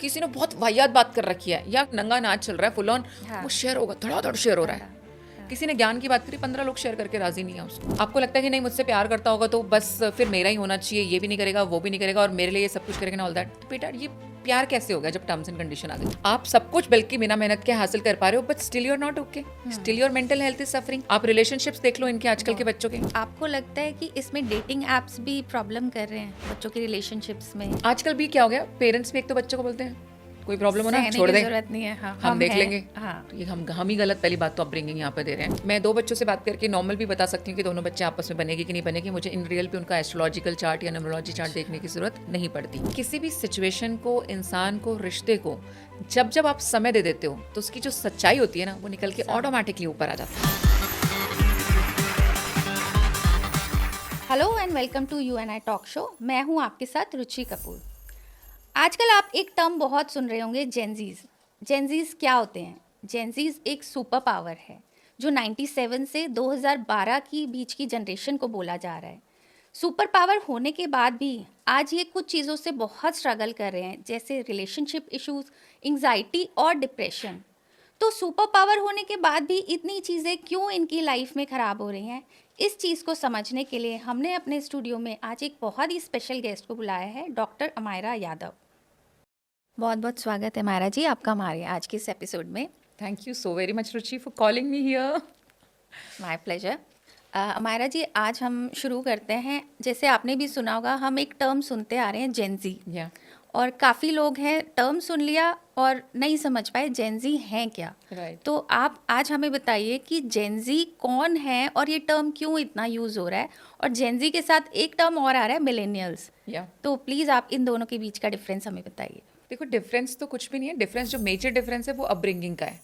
किसी ने बहुत वाहियात बात कर रखी है या नंगा नाच चल रहा है फुल ऑन, वो शेयर होगा, धड़ाधड़ शेयर हो रहा है। किसी ने ज्ञान की बात करी, 15 लोग शेयर करके राजी नहीं है उसको। आपको लगता है कि नहीं मुझसे प्यार करता होगा तो बस फिर मेरा ही होना चाहिए, ये भी नहीं करेगा वो भी नहीं करेगा और मेरे लिए ये सब कुछ करेगा ना, ऑल दैट। तो बेटा ये प्यार कैसे हो गया जब टर्म्स एंड कंडीशन आ गई? आप सब कुछ बल्कि बिना मेहनत के हासिल कर पा रहे हो, but still you are not okay, still your mental health is suffering. आप रिलेशनशिप्स देख लो इनके आजकल के बच्चों के। आपको लगता है कि इसमें डेटिंग एप्स भी प्रॉब्लम कर रहे हैं बच्चों की रिलेशनशिप्स में? आजकल भी क्या हो गया, पेरेंट्स भी एक तो बच्चों को बोलते हैं कोई प्रॉब्लम हो ना छोड़ दे, जरूरत नहीं है, हाँ, हम देख लेंगे। हाँ। ये हम ही गलत पहली बात तो अपब्रिंगिंग यहाँ पे दे रहे हैं। मैं 2 बच्चों से बात करके नॉर्मल भी बता सकती हूँ कि दोनों बच्चे आपस में बनेगी कि नहीं बनेगी। मुझे इन रियल पे उनका एस्ट्रोलॉजिकल चार्ट या न्यूमरोलॉजी चार्ट देखने की जरूरत नहीं पड़ती। किसी भी सिचुएशन को, इंसान को, रिश्ते को जब आप समय दे देते हो तो उसकी जो सच्चाई होती है ना वो निकल के ऑटोमेटिकली ऊपर आ जाती है। Hello and welcome to UNI talk show. मैं हूँ आपके साथ रुचि कपूर। आजकल आप एक टर्म बहुत सुन रहे होंगे, जेनजीज। जेनजीज क्या होते हैं? जेनजीज एक सुपर पावर है जो 97 से 2012 की बीच की जनरेशन को बोला जा रहा है। सुपर पावर होने के बाद भी आज ये कुछ चीज़ों से बहुत स्ट्रगल कर रहे हैं, जैसे रिलेशनशिप इश्यूज, एंग्जाइटी और डिप्रेशन। तो सुपर पावर होने के बाद भी इतनी चीज़ें क्यों इनकी लाइफ में ख़राब हो रही हैं, इस चीज़ को समझने के लिए हमने अपने स्टूडियो में आज एक बहुत ही स्पेशल गेस्ट को बुलाया है, डॉक्टर अमायरा यादव। बहुत बहुत स्वागत है अमायरा जी आपका हमारे आज के इस एपिसोड में। Thank you so very much Ruchi for calling me here. My pleasure. Amaira ji, आज हम शुरू करते हैं। जैसे आपने भी सुना होगा, हम एक टर्म सुनते आ रहे हैं, जेनजी। और काफ़ी लोग हैं, टर्म सुन लिया और नहीं समझ पाए जेनजी हैं क्या। तो आप आज हमें बताइए कि जेनजी कौन है और ये टर्म क्यों इतना यूज़ हो रहा है, और जेनजी के साथ एक टर्म और आ रहा है, मिलेनियल्स। तो प्लीज़ आप इन दोनों के बीच का डिफरेंस हमें बताइए। देखो, डिफरेंस तो कुछ भी नहीं है। डिफरेंस जो मेजर डिफरेंस है वो अपब्रिंगिंग का है,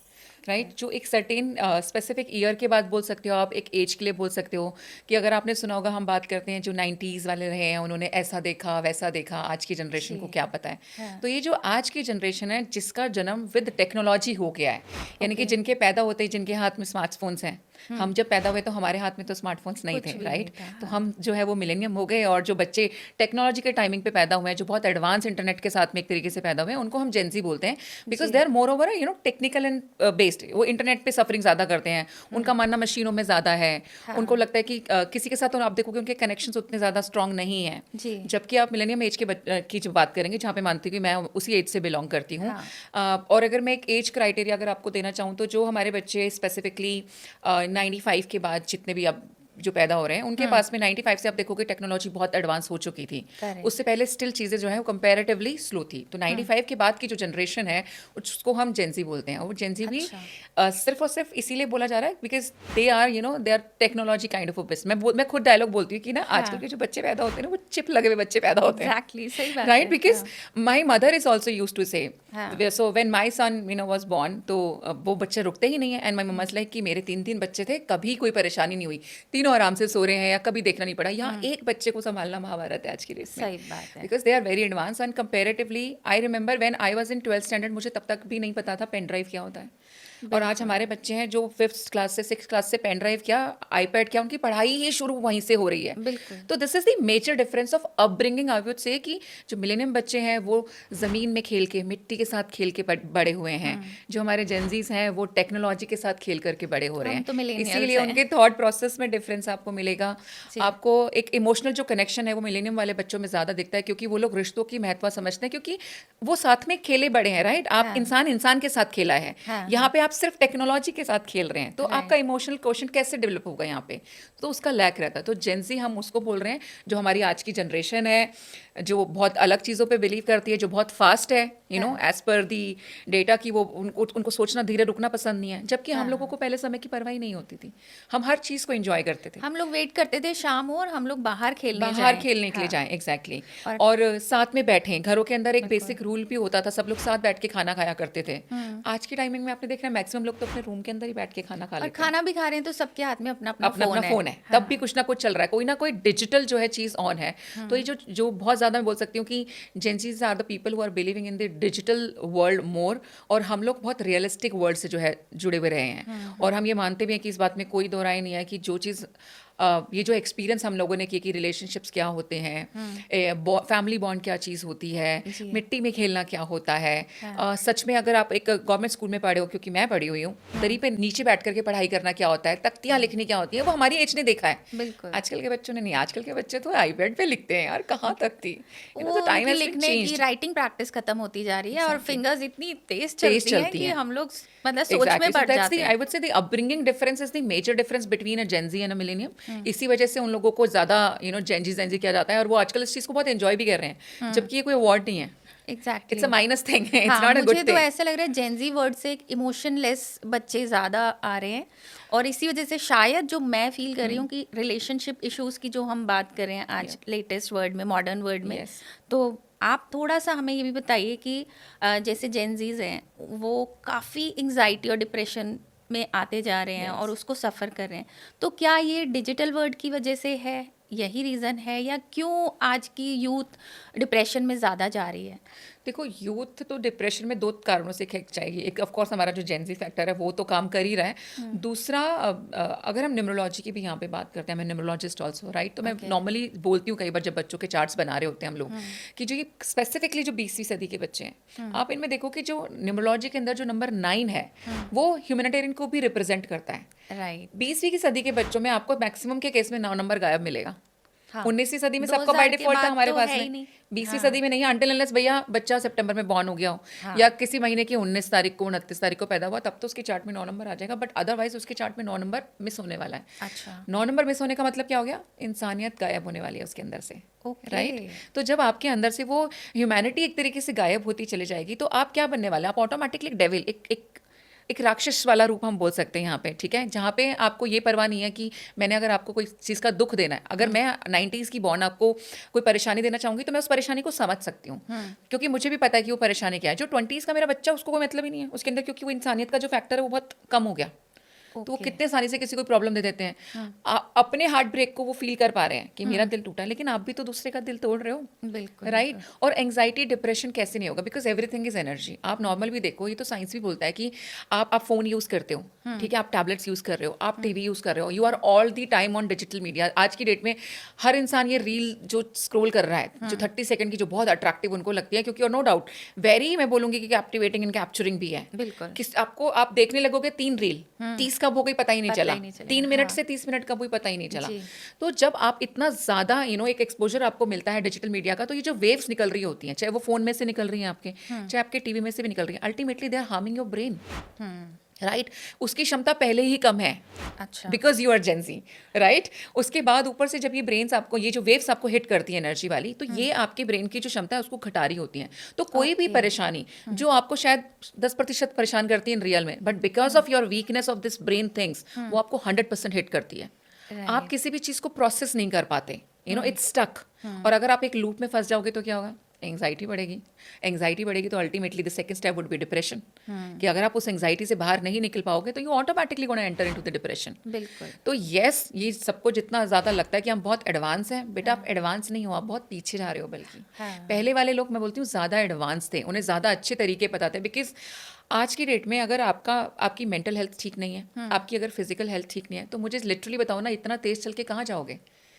राइट। जो एक सर्टेन स्पेसिफिक ईयर के बाद बोल सकते हो आप, एक एज के लिए बोल सकते हो कि अगर आपने सुना होगा, हम बात करते हैं जो 90s वाले रहे हैं, उन्होंने ऐसा देखा वैसा देखा, आज की जनरेशन को क्या पता है। तो ये जो आज की जनरेशन है जिसका जन्म विद टेक्नोलॉजी हो गया है, यानी कि जिनके पैदा होते ही जिनके हाथ में स्मार्टफोन्स हैं। हम जब पैदा हुए तो हमारे हाथ में तो स्मार्टफोन्स नहीं थे, राइट। तो हम जो है वो मिलेनियम हो गए, और जो बच्चे टेक्नोलॉजी के टाइमिंग पे पैदा हुए हैं, जो बहुत एडवांस इंटरनेट के साथ में एक तरीके से पैदा हुए हैं, उनको हम जेनजी बोलते हैं, because they are moreover technical and based. वो इंटरनेट पे सफरिंग ज़्यादा करते हैं, उनका मानना मशीनों में ज़्यादा है। उनको लगता है कि किसी के साथ तो आप देखोगे उनके कनेक्शंस उतने ज़्यादा स्ट्रांग नहीं हैं। जबकि आप मिलेनियम एज की जो बात करेंगे, जहाँ पे मानती हूँ कि मैं उसी एज से बिलोंग करती हूँ। और अगर मैं एक एज क्राइटेरिया अगर आपको देना चाहूँ तो जो हमारे बच्चे स्पेसिफिकली 95 के बाद जितने भी अब जो पैदा हो रहे हैं, उनके पास में 95 से आप देखोगे टेक्नोलॉजी बहुत एडवांस हो चुकी थी। उससे पहले स्टिल चीज़ें जो है वो कंपैरेटिवली स्लो थी। तो 95 के बाद की जो जनरेशन है उसको हम जेनजी बोलते हैं। और जेनजी भी सिर्फ और सिर्फ इसीलिए बोला जा रहा है because they are technology kind of obvious. मैं खुद डायलॉग बोलती हूँ कि ना आजकल के जो बच्चे पैदा होते हैं ना, वो चिप लगे हुए बच्चे पैदा होते हैं, right. Because my mother is also use to say, so when my son was born, तो वो बच्चे रुकते ही नहीं है। And my mama is like कि मेरे 3 बच्चे थे, कभी कोई परेशानी नहीं हुई, तीनों आराम से सो रहे हैं या कभी देखना नहीं पड़ा। यहाँ एक बच्चे को संभालना महाभारत है आज की डेट में, because they are very advance and comparatively. I remember when I was in 12th standard, मुझे तब तक भी नहीं पता था पेन ड्राइव क्या होता है। और आज हमारे बच्चे हैं जो 5th क्लास से 6th क्लास से पेन ड्राइव क्या, आईपैड क्या, उनकी पढ़ाई ही शुरू वहीं से हो रही है। तो this is the major difference of upbringing. I would say कि जो मिलेनियम बच्चे हैं वो ज़मीन में खेल के, मिट्टी के साथ खेल के बड़े हुए हैं। जो हमारे जेनजीज हैं वो टेक्नोलॉजी के साथ खेल करके बड़े हो रहे हैं, इसीलिए उनके थॉट प्रोसेस में डिफरेंस आपको मिलेगा। आपको एक इमोशनल जो कनेक्शन है वो मिलेनियम वाले बच्चों में ज़्यादा दिखता है, क्योंकि वो लोग रिश्तों की महत्व समझते हैं, क्योंकि वो साथ में खेले बड़े हैं, राइट। आप इंसान के साथ खेला है, यहाँ पे आप सिर्फ टेक्नोलॉजी के साथ खेल रहे हैं, तो आपका इमोशनल क्वेश्चन कैसे डेवलप होगा यहाँ पे, तो उसका लैक रहता है। तो जेनजी हम उसको बोल रहे हैं जो हमारी आज की जनरेशन है, जो बहुत अलग चीज़ों पे बिलीव करती है, जो बहुत फास्ट है, एज पर दी डेटा की, वो उनको सोचना, धीरे रुकना पसंद नहीं है। जबकि हम लोगों को पहले समय की परवाही नहीं होती थी, हम हर चीज़ को एंजॉय करते थे। हम लोग वेट करते थे शाम हो और हम लोग बाहर खेलने के लिए जाएं, एग्जैक्टली। और साथ में बैठें, घरों के अंदर एक बेसिक रूल भी होता था, सब लोग साथ बैठ के खाना खाया करते थे। आज की टाइमिंग में आपने देखना है मैक्सिमम लोग तो अपने रूम के अंदर ही बैठ के खाना खा लेते हैं। खाना भी खा रहे हैं तो सबके हाथ में अपना फोन है। तब भी कुछ ना कुछ चल रहा है, कोई ना कोई डिजिटल जो है चीज़ ऑन है। तो ये जो बहुत ज़्यादा मैं बोल सकती हूँ कि Gen Zs are the people who are believing in the digital world more, और हम लोग बहुत रियलिस्टिक वर्ल्ड से जो है जुड़े हुए रहे हैं। और हम ये मानते भी हैं कि इस बात में कोई दो राय नहीं है कि जो चीज़ ये जो एक्सपीरियंस हम लोगों ने किए कि रिलेशनशिप्स क्या होते हैं, फैमिली बॉन्ड क्या चीज़ होती है, जी। मिट्टी में खेलना क्या होता है, हाँ। सच में अगर आप एक गवर्नमेंट स्कूल में पढ़े हो, क्योंकि मैं पढ़ी हुई हूँ, दरी पे नीचे बैठ करके पढ़ाई करना क्या होता है, तख्तियाँ लिखनी क्या होती है, वो हमारी एज ने देखा है। बिल्कुल। आजकल के बच्चों ने नहीं, आजकल के बच्चे तो आईपैड पे लिखते हैं यार, कहाँ तक थी, वो तो टाइम उनकी हैज बीन लिखने की चेंज्ड। राइटिंग प्रैक्टिस खत्म होती जा रही है और Exactly. फिंगर्स इतनी तेज तेज चलती हैं चलती कि हैं। हम लोग मतलब सोच में Exactly. So पड़ that's जाते the, I हैं। would say the upbringing difference is the major difference between a Gen Z and a millennium. इसी वजह से उन लोगों को ज़्यादा Gen Z किया जाता है, और वो आजकल इस चीज़ को बहुत एंजॉय भी कर रहे हैं, जबकि ये कोई अवार्ड नहीं है। Exactly. It's a minus thing, it's हाँ, नॉट अ गुड मुझे तो थिंग। ऐसा लग रहा है जेनजी वर्ड से एक इमोशनलेस बच्चे ज़्यादा आ रहे हैं, और इसी वजह से शायद जो मैं फील कर रही हूँ कि रिलेशनशिप इश्यूज की जो हम बात कर रहे हैं आज लेटेस्ट वर्ड में, मॉडर्न वर्ड में, Yes. तो आप थोड़ा सा हमें ये भी बताइए कि जैसे जेनजीज हैं वो काफ़ी एंग्जाइटी और डिप्रेशन में आते जा रहे हैं Yes. और उसको सफ़र कर रहे हैं, तो क्या ये डिजिटल वर्ड की वजह से है, यही रीज़न है, या क्यों आज की यूथ डिप्रेशन में ज़्यादा जा रही है? देखो, यूथ तो डिप्रेशन में दो कारणों से खिंच जाएगी। एक ऑफ कोर्स हमारा जो जेनजी फैक्टर है वो तो काम कर ही रहा है। दूसरा, अगर हम न्यूमरोलॉजी की भी यहाँ पे बात करते हैं, मैं न्यूमरोलॉजिस्ट ऑल्सो, राइट, तो मैं Okay. नॉर्मली बोलती हूँ कई बार जब बच्चों के चार्ट्स बना रहे होते हैं हम लोग, कि जो ये स्पेसिफिकली जो 20वीं सदी के बच्चे हैं, आप इनमें देखो कि जो न्यूमरोलॉजी के अंदर जो नंबर 9 है वो ह्यूमैनिटेरियन को भी रिप्रेजेंट करता है। राइट। 20वीं की सदी के बच्चों में आपको मैक्सिमम के केस में 9 नंबर गायब मिलेगा। हाँ। 19वीं सदी में 2000 सबका बाय के डिफॉल्ट था बाद हमारे तो पास है ही में। नहीं। 20वीं हाँ। सदी में नहीं, अनटिल अनलेस भैया बच्चा सितंबर में बॉर्न हो गया हो, हाँ। या किसी महीने की 19 तारीख को 29 तारीख को पैदा हुआ, तब तो उसके चार्ट में 9 नंबर आ जाएगा, बट अदरवाइज उसके चार्ट में 9 नंबर मिस होने वाला है। अच्छा। 9 नंबर मिस होने का मतलब क्या हो गया? इंसानियत गायब होने वाली है उसके अंदर से। Okay. राइट, तो जब आपके अंदर से वो ह्यूमैनिटी एक तरीके से गायब होती चली जाएगी, तो आप क्या बनने वाले हैं? आप ऑटोमेटिकली एक डेविल, एक राक्षस वाला रूप हम बोल सकते हैं यहाँ पे, ठीक है, जहाँ पे आपको ये परवाह नहीं है कि मैंने अगर आपको कोई चीज़ का दुख देना है, अगर मैं 90s की बॉर्न आपको कोई परेशानी देना चाहूँगी तो मैं उस परेशानी को समझ सकती हूँ, क्योंकि मुझे भी पता है कि वो परेशानी क्या है। जो 20s का मेरा बच्चा, उसको कोई मतलब ही नहीं है उसके अंदर, क्योंकि वो इंसानियत का जो फैक्टर है वो बहुत कम हो गया। तो वो Okay. कितने सारी से किसी को प्रॉब्लम दे देते हैं। अपने हार्ट ब्रेक को वो फील कर पा रहे हैं कि मेरा दिल टूटा है, लेकिन आप भी तो दूसरे का दिल तोड़ रहे हो। बिल्कुल। राइट, और एंग्जाइटी डिप्रेशन कैसे नहीं होगा? Because everything is energy. आप नॉर्मल भी देखो, ये तो साइंस भी बोलता है कि आप फोन यूज करते हो, ठीक है, आप टैबलेट्स यूज कर रहे हो, आप टीवी यूज कर रहे हो, you are all the time on digital media. आज की डेट में हर इंसान ये रील जो स्क्रोल कर रहा है, जो 30 सेकंड की, जो बहुत अट्रैक्टिव उनको लगती है, क्योंकि और नो डाउट वेरी, मैं बोलूंगी कि कैप्टिवेटिंग एंड कैप्चरिंग भी है। बिल्कुल। किस आपको, आप देखने लगोगे 3 रील, 30 कब हो गई पता ही नहीं चला, 3 मिनट से 30 मिनट का कोई पता ही नहीं चला। जी। तो जब आप इतना ज़्यादा एक एक्सपोजर आपको मिलता है डिजिटल मीडिया का, तो ये जो वेव्स निकल रही होती हैं, चाहे वो फोन में से निकल रही हैं आपके, चाहे आपके टीवी में से भी निकल रही हैं, ultimately they are harming your brain. Right, उसकी क्षमता पहले ही कम है, अच्छा। Because you are Gen Z, right. उसके बाद ऊपर से जब ये ब्रेन्स आपको, ये जो वेव्स आपको हिट करती है एनर्जी वाली, तो ये आपके ब्रेन की जो क्षमता है उसको घटा रही होती हैं। तो कोई भी परेशानी जो आपको शायद 10% परेशान करती है इन रियल में, but because of your weakness of this brain things, वो आपको 100% हिट करती है। आप किसी भी चीज़ को प्रोसेस नहीं कर पाते, इट्स स्टक। और अगर आप एक लूप में फंस जाओगे तो क्या होगा? एंग्जाइटी बढ़ेगी तो ultimately the second step would be depression, कि अगर आप उस एंग्जाइटी से बाहर नहीं निकल पाओगे तो you automatically gonna enter into the depression. बिल्कुल। तो यस, ये सबको जितना ज़्यादा लगता है कि हम बहुत एडवांस हैं, बेटा आप एडवांस नहीं हो, आप बहुत पीछे जा रहे हो। बल्कि पहले वाले लोग, मैं बोलती हूँ, ज़्यादा एडवांस थे, उन्हें ज़्यादा अच्छे तरीके पता थे। बिकॉज आज की डेट में अगर आपकी मेंटल हेल्थ ठीक नहीं है, आपकी अगर फिजिकल हेल्थ ठीक नहीं है, तो मुझे लिटरली बताओ ना, इतना तेज चल के कहाँ जाओगे?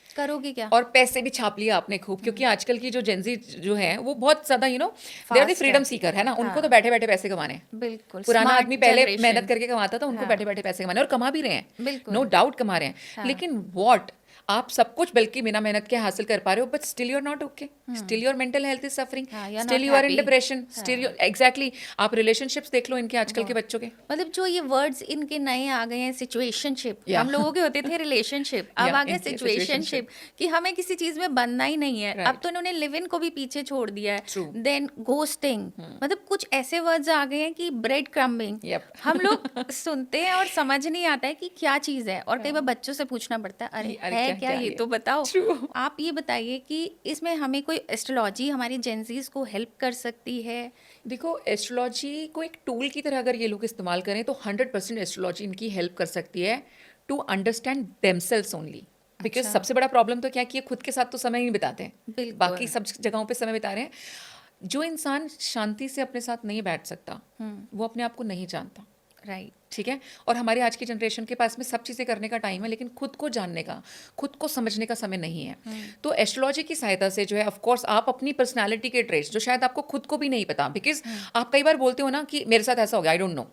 करोगे क्या? और पैसे भी छाप लिया आपने खूब, क्योंकि आजकल की जो जेंजी जो है वो बहुत ज्यादा they are the freedom seeker है ना, उनको तो बैठे बैठे पैसे कमाने हैं। बिल्कुल। पुराना Smart आदमी पहले generation। मेहनत करके कमाता था, उनको बैठे बैठे पैसे कमाने, और कमा भी रहे हैं, बिल्कुल। नो डाउट कमा रहे हैं। लेकिन व्हाट, आप सब कुछ बल्कि बिना मेहनत के हासिल कर पा रहे हो, but still you are not okay, still your mental health is suffering, you're still not you are in happy। Depression, still exactly. आप रिलेशनशिप्स देख लो इनके, आजकल के बच्चों के, मतलब जो ये वर्ड्स इनके नए आ गए हैं, सिचुएशनशिप, Yeah. हम लोगों के होते थे रिलेशनशिप, अब Yeah, आ गए इनके सिचुएशनशिप, कि हमें किसी चीज में बनना ही नहीं है। Right. अब तो इन्होंने लिव इन को भी पीछे छोड़ दिया है। True. देन घोस्टिंग, मतलब कुछ ऐसे वर्ड्स आ गए हैं कि ब्रेड क्रम्बिंग, Yep. हम लोग सुनते हैं और समझ नहीं आता है कि क्या चीज है, और कई बार बच्चों से पूछना पड़ता है, अरे अरे है क्या- क्या क्या ये ये? तो बताओ। True. आप ये बताइए कि इसमें हमें कोई एस्ट्रोलॉजी हमारी जेंजीज को हेल्प कर सकती है? देखो, एस्ट्रोलॉजी को एक टूल की तरह अगर ये लोग इस्तेमाल करें तो 100% एस्ट्रोलॉजी इनकी हेल्प कर सकती है to understand themselves only. Because अच्छा। सबसे बड़ा प्रॉब्लम तो क्या है कि ये खुद के साथ तो समय नहीं बिताते हैं, बिल्कुल। बाकी सब जगहों पे समय बिता रहे हैं। जो इंसान शांति से अपने साथ नहीं बैठ सकता, वो अपने आप को नहीं जानता। राइट। ठीक है, और हमारे आज की जनरेशन के पास में सब चीज़ें करने का टाइम है, लेकिन खुद को जानने का, खुद को समझने का समय नहीं है। तो एस्ट्रोलॉजी की सहायता से जो है, ऑफ कोर्स आप अपनी पर्सनालिटी के ट्रेट्स जो शायद आपको खुद को भी नहीं पता, बिकॉज आप कई बार बोलते हो ना कि मेरे साथ ऐसा हो गया, I don't know,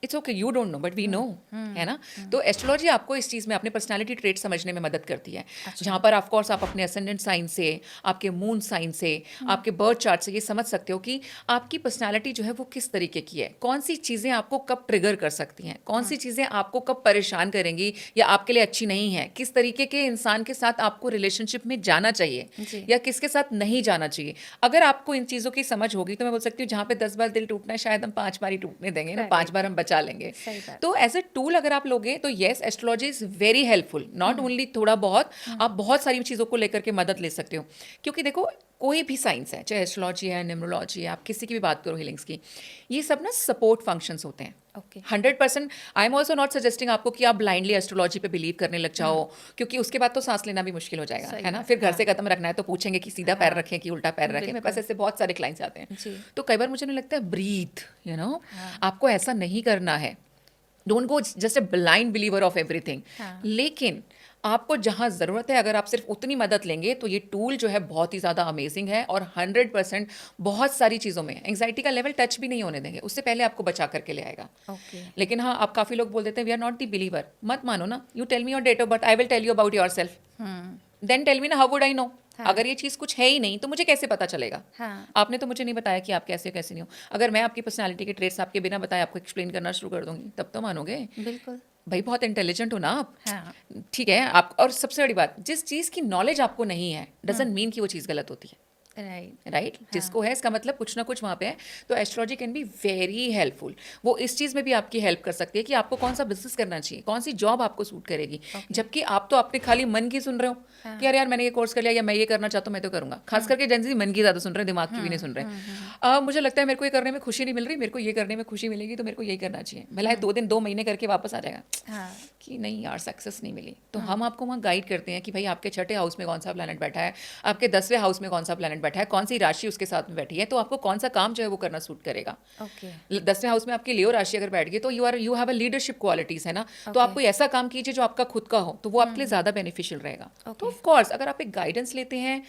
it's okay, you don't know but we know, है ना। तो एस्ट्रोलॉजी आपको इस चीज़ में अपने पर्सनालिटी ट्रेट समझने में मदद करती है, जहाँ पर ऑफ कोर्स आप अपने असेंडेंट साइन से, आपके मून साइन से, आपके बर्थ चार्ट से ये समझ सकते हो कि आपकी पर्सनालिटी जो है वो किस तरीके की है, कौन सी चीज़ें आपको कब ट्रिगर कर सकती हैं, कौन सी चीज़ें आपको कब परेशान करेंगी या आपके लिए अच्छी नहीं है, किस तरीके के इंसान के साथ आपको रिलेशनशिप में जाना चाहिए या किसके साथ नहीं जाना चाहिए। अगर आपको इन चीज़ों की समझ होगी तो मैं बोल सकती हूँ जहाँ पे 10 बार दिल टूटना है शायद हम 5 बार ही टूटने देंगे ना, 5 बार हम बचा लेंगे। तो एज ए टूल अगर आप लोगे तो yes, astrology is very helpful, not only थोड़ा बहुत, आप बहुत सारी चीज़ों को लेकर के मदद ले सकते हो। क्योंकि देखो कोई भी साइंस है, चाहे एस्ट्रोलॉजी है, न्यूमरोलॉजी है, आप किसी की भी बात करो, हीलिंग्स की, ये सब ना सपोर्ट फंक्शंस होते हैं। Okay 100%। I am also not suggesting आपको कि आप ब्लाइंडली एस्ट्रोलॉजी पे बिलीव करने लग जाओ, क्योंकि उसके बाद तो सांस लेना भी मुश्किल हो जाएगा, सही है ना। बात, फिर घर से कदम रखना है तो पूछेंगे कि सीधा पैर रखें कि उल्टा पैर रखें। मेरे पास बिल्कुल। ऐसे बहुत सारे क्लाइंट्स आते हैं, जी। तो कई बार मुझे नहीं लगता है, ब्रीथ, यू नो, आपको ऐसा नहीं करना है, don't go just a blind believer of everything. हाँ। लेकिन आपको जहाँ ज़रूरत है, अगर आप सिर्फ उतनी मदद लेंगे तो ये टूल जो है बहुत ही ज़्यादा अमेजिंग है, और 100% बहुत सारी चीज़ों में एंग्जाइटी का लेवल टच भी नहीं होने देंगे, उससे पहले आपको बचा करके ले आएगा। ओके लेकिन हाँ, आप काफ़ी लोग बोल देते हैं we are not the believer. मत मानो ना, you tell me your date of birth, I will tell you about yourself, then tell me ना हाउ वुड आई नो। अगर ये चीज़ कुछ है ही नहीं तो मुझे कैसे पता चलेगा? हाँ आपने तो मुझे नहीं बताया कि आप कैसे हो कैसे नहीं हो। अगर मैं आपकी पर्सनालिटी के ट्रेट्स आपके बिना बताए आपको एक्सप्लेन करना शुरू कर दूंगी, तब तो मानोगे बिल्कुल। भाई बहुत इंटेलिजेंट हो ना आप। हाँ ठीक है आप, और सबसे बड़ी बात, जिस चीज़ की नॉलेज आपको नहीं है डजंट मीन कि वो चीज़ गलत होती है, राइट। जिसको है इसका मतलब कुछ ना कुछ वहाँ पे है। तो astrology can be very helpful. वो इस चीज़ में भी आपकी हेल्प कर सकती है कि आपको कौन सा बिजनेस करना चाहिए, कौन सी जॉब आपको सूट करेगी। जबकि आप तो अपने खाली मन की सुन रहे हो कि यार मैंने ये कोर्स कर लिया या मैं ये करना चाहता हूँ मैं तो करूँगा। खास करके जेंजी मन की ज़्यादा सुन रहे हैं, दिमाग की भी नहीं सुन रहे। मुझे लगता है मेरे को ये करने में खुशी नहीं मिल रही, मेरे को ये करने में खुशी मिलेगी तो मेरे को यही करना चाहिए। भला 2 दिन 2 महीने करके वापस आ जाएगा हाँ कि नहीं यार सक्सेस नहीं मिली। तो हम आपको वहाँ गाइड करते हैं कि भाई आपके 6ठे हाउस में कौन सा प्लैनेट बैठा है, आपके 10वें हाउस में कौन सा प्लैनेट बैठा है, कौन सी राशि उसके साथ में बैठी है, तो आपको कौन सा काम जो है वो करना सूट करेगा। ओके 10वें हाउस में आपकी लियो राशि अगर बैठ गई तो you have a leadership qualities, है ना। तो आप कोई ऐसा काम कीजिए जो आपका खुद का हो, तो वो आपके लिए ज़्यादा बेनिफिशियल रहेगा। तो ऑफ कोर्स अगर आप एक गाइडेंस लेते हैं,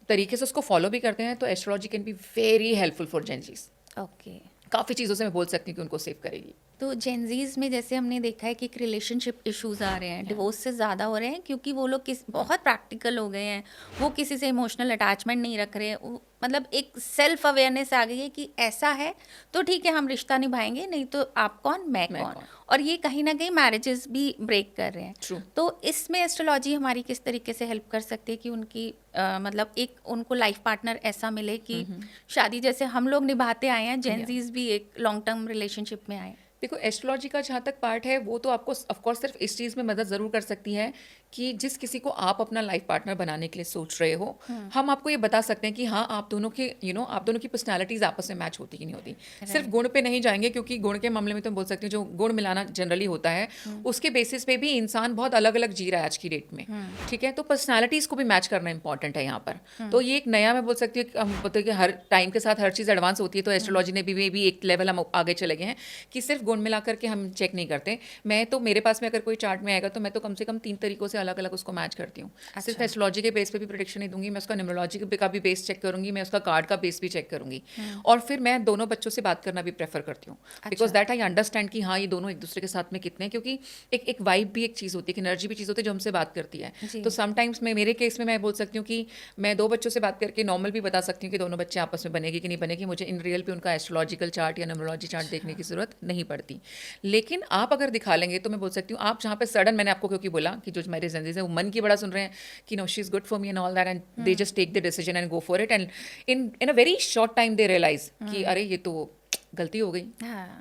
तरीके से उसको फॉलो भी करते हैं, तो astrology can be very helpful for Gen Zs. Okay काफ़ी चीज़ों से मैं बोल सकती हूँ कि उनको सेव करेगी। तो जेंजीज में जैसे हमने देखा है कि एक रिलेशनशिप इश्यूज आ रहे हैं, डिवोर्स से ज़्यादा हो रहे हैं, क्योंकि वो लोग बहुत प्रैक्टिकल हो गए हैं, वो किसी से इमोशनल अटैचमेंट नहीं रख रहे हैं। मतलब एक सेल्फ अवेयरनेस आ गई है कि ऐसा है तो ठीक है हम रिश्ता निभाएंगे, नहीं तो आप कौन मैं कौन। और ये कहीं ना कहीं मैरिजेस भी ब्रेक कर रहे हैं। True. तो इसमें एस्ट्रोलॉजी हमारी किस तरीके से हेल्प कर सकती है कि उनकी मतलब एक उनको लाइफ पार्टनर ऐसा मिले कि शादी जैसे हम लोग निभाते आए हैं, जेंजीज भी एक लॉन्ग टर्म रिलेशनशिप में आए। देखो एस्ट्रोलॉजी का जहाँ तक पार्ट है वो तो आपको ऑफकोर्स सिर्फ इस चीज़ में मदद ज़रूर कर सकती है कि जिस किसी को आप अपना लाइफ पार्टनर बनाने के लिए सोच रहे हो, हम आपको ये बता सकते हैं कि हाँ आप दोनों के आप दोनों की पर्सनालिटीज़ आपस में मैच होती कि नहीं होती। सिर्फ गुण पे नहीं जाएंगे, क्योंकि गुण के मामले में तो बोल सकती हूँ जो गुण मिलाना जनरली होता है उसके बेसिस पे भी इंसान बहुत अलग अलग जी रहा है आज की डेट में। ठीक है, तो पर्सनैलिटीज़ को भी मैच करना इंपॉर्टेंट है यहाँ पर। तो ये एक नया मैं बोल सकती हूँ, हम बोलते हैं कि हर टाइम के साथ हर चीज़ एडवांस होती है, तो एस्ट्रोलॉजी ने भी एक लेवल हम आगे चले गए हैं कि सिर्फ गुण मिला करके हम चेक नहीं करते। मैं तो मेरे पास में अगर कोई चार्ट में आएगा तो मैं तो कम से कम 3 तरीकों से अलग अलग उसको मैच करती हूँ। सिर्फ एस्ट्रोलॉजी के बेस पे भी प्रेडिक्शन नहीं दूंगी, मैं उसका न्यूमरोलॉजी का भी बेस चेक करूंगी, मैं उसका कार्ड का बेस भी चेक करूंगी। और फिर मैं दोनों बच्चों से बात करना भी प्रेफर करती हूँ, बिकॉज दैट आई अंडरस्टैंड कि हाँ ये दोनों एक दूसरे के साथ में कितने हैं। क्योंकि एक वाइब भी एक चीज़ होती है, एनर्जी भी चीज़ होती है जो हमसे बात करती है। तो समटाइम्स मैं मेरे केस में मैं बोल सकती हूँ कि मैं 2 बच्चों से बात करके नॉर्मल भी बता सकती हूँ कि दोनों बच्चे आपस में बनेगी कि नहीं बनेगी। मुझे इन रियल पे उनका एस्ट्रोलॉजिकल चार्ट या न्यूमरोलॉजी चार्ट देखने की जरूरत नहीं पड़ती। लेकिन आप अगर दिखा लेंगे तो मैं बोल सकती हूँ आप जहाँ पे सडन, मैंने आपको क्योंकि बोला कि जो मेरे जेंजीज है वो मन की बड़ा सुन रहे हैं कि no she is good for me and all that, and they just take the decision and go for it, and in a very short time they realize कि अरे ये तो गलती हो गई,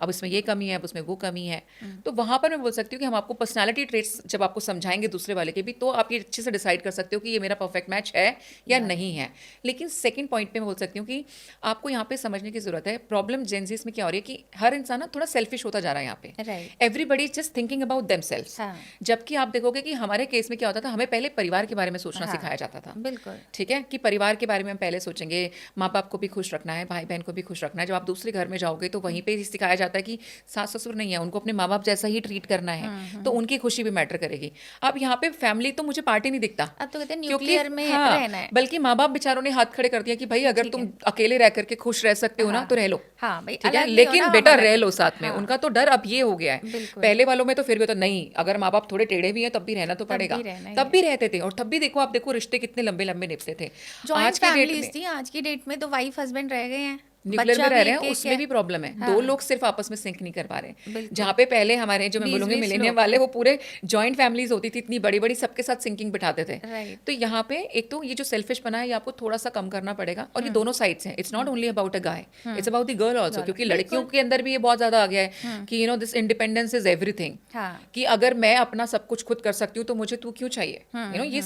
अब इसमें ये कमी है, अब उसमें वो कमी है। तो वहाँ पर मैं बोल सकती हूँ कि हम आपको पर्सनालिटी ट्रेट्स जब आपको समझाएंगे दूसरे वाले के भी, तो आप ये अच्छे से डिसाइड कर सकते हो कि ये मेरा परफेक्ट मैच है या नहीं है। लेकिन सेकंड पॉइंट पे मैं बोल सकती हूँ कि आपको यहाँ पे समझने की जरूरत है प्रॉब्लम जेंजीज में क्या हो रही है कि हर इंसान ना थोड़ा सेल्फिश होता जा रहा है यहाँ पे। Everybody is just thinking about themselves. जबकि आप देखोगे कि हमारे केस में क्या होता था, हमें पहले परिवार के बारे में सोचना सिखाया जाता था। बिल्कुल ठीक है, कि परिवार के बारे में हम पहले सोचेंगे, माँ बाप को भी खुश रखना है, भाई बहन को भी खुश रखना है। जब आप दूसरे घर में जाओगे जाओगे तो वहीं पे सिखाया जाता है कि सास ससुर नहीं है, उनको अपने माँ बाप जैसा ही ट्रीट करना है, तो उनकी खुशी भी मैटर करेगी। अब यहाँ पे फैमिली तो मुझे पार्ट ही नहीं दिखता, अब तो कहते हैं क्योंकि न्यूक्लियर में हाँ, रहना है। बल्कि माँ बाप बेचारों ने हाथ खड़े कर दिया कि भाई अगर तुम अकेले रह करके खुश रह सकते हो ना तो रह लो, हाँ भाई, ठीक है, अलग भी हो लेकिन ना, बेटा हम रह अलग। लो साथ में। उनका तो डर अब ये हो गया है। बिल्कुल। पहले वालों में तो फिर भी होता नहीं, अगर माँ बाप थोड़े टेढ़े भी हैं तब भी रहना तो पड़ेगा, भी रहना ही तब भी रहते थे। और तब भी देखो, आप देखो रिश्ते कितने लंबे लंबे निपते थे। जॉइंट आज की डेट में फैमिलीज थी, आज की डेट में तो वाइफ हस्बैंड रह गए हैं, न्यूक्लियर में बच्चा रह भी रहे हैं, एक-एक उसमें है। भी प्रॉब्लम है। हाँ। दो लोग सिर्फ आपस में सिंक नहीं कर पा रहे। बिल्कुल। जहाँ पे पहले हमारे जो मैं 20-20 बोलूंगी मिलेनियम लोग वाले, वो पूरे जॉइंट फैमिलीज होती थी, इतनी बड़ी बड़ी, सबके साथ सिंकिंग बिठाते थे। राइट। तो यहाँ पे एक तो ये जो सेल्फिश बना है, ये आपको थोड़ा सा कम करना पड़ेगा। और ये दोनों साइड्स हैं, it's not only about a guy, it's about the girl also. क्योंकि लड़कियों के अंदर भी ये बहुत ज्यादा आ गया है कि दिस इंडिपेंडेंस इज एवरीथिंग, हाँ। कि अगर मैं अपना सब कुछ खुद कर सकती हूँ तो मुझे तू क्यों चाहिए।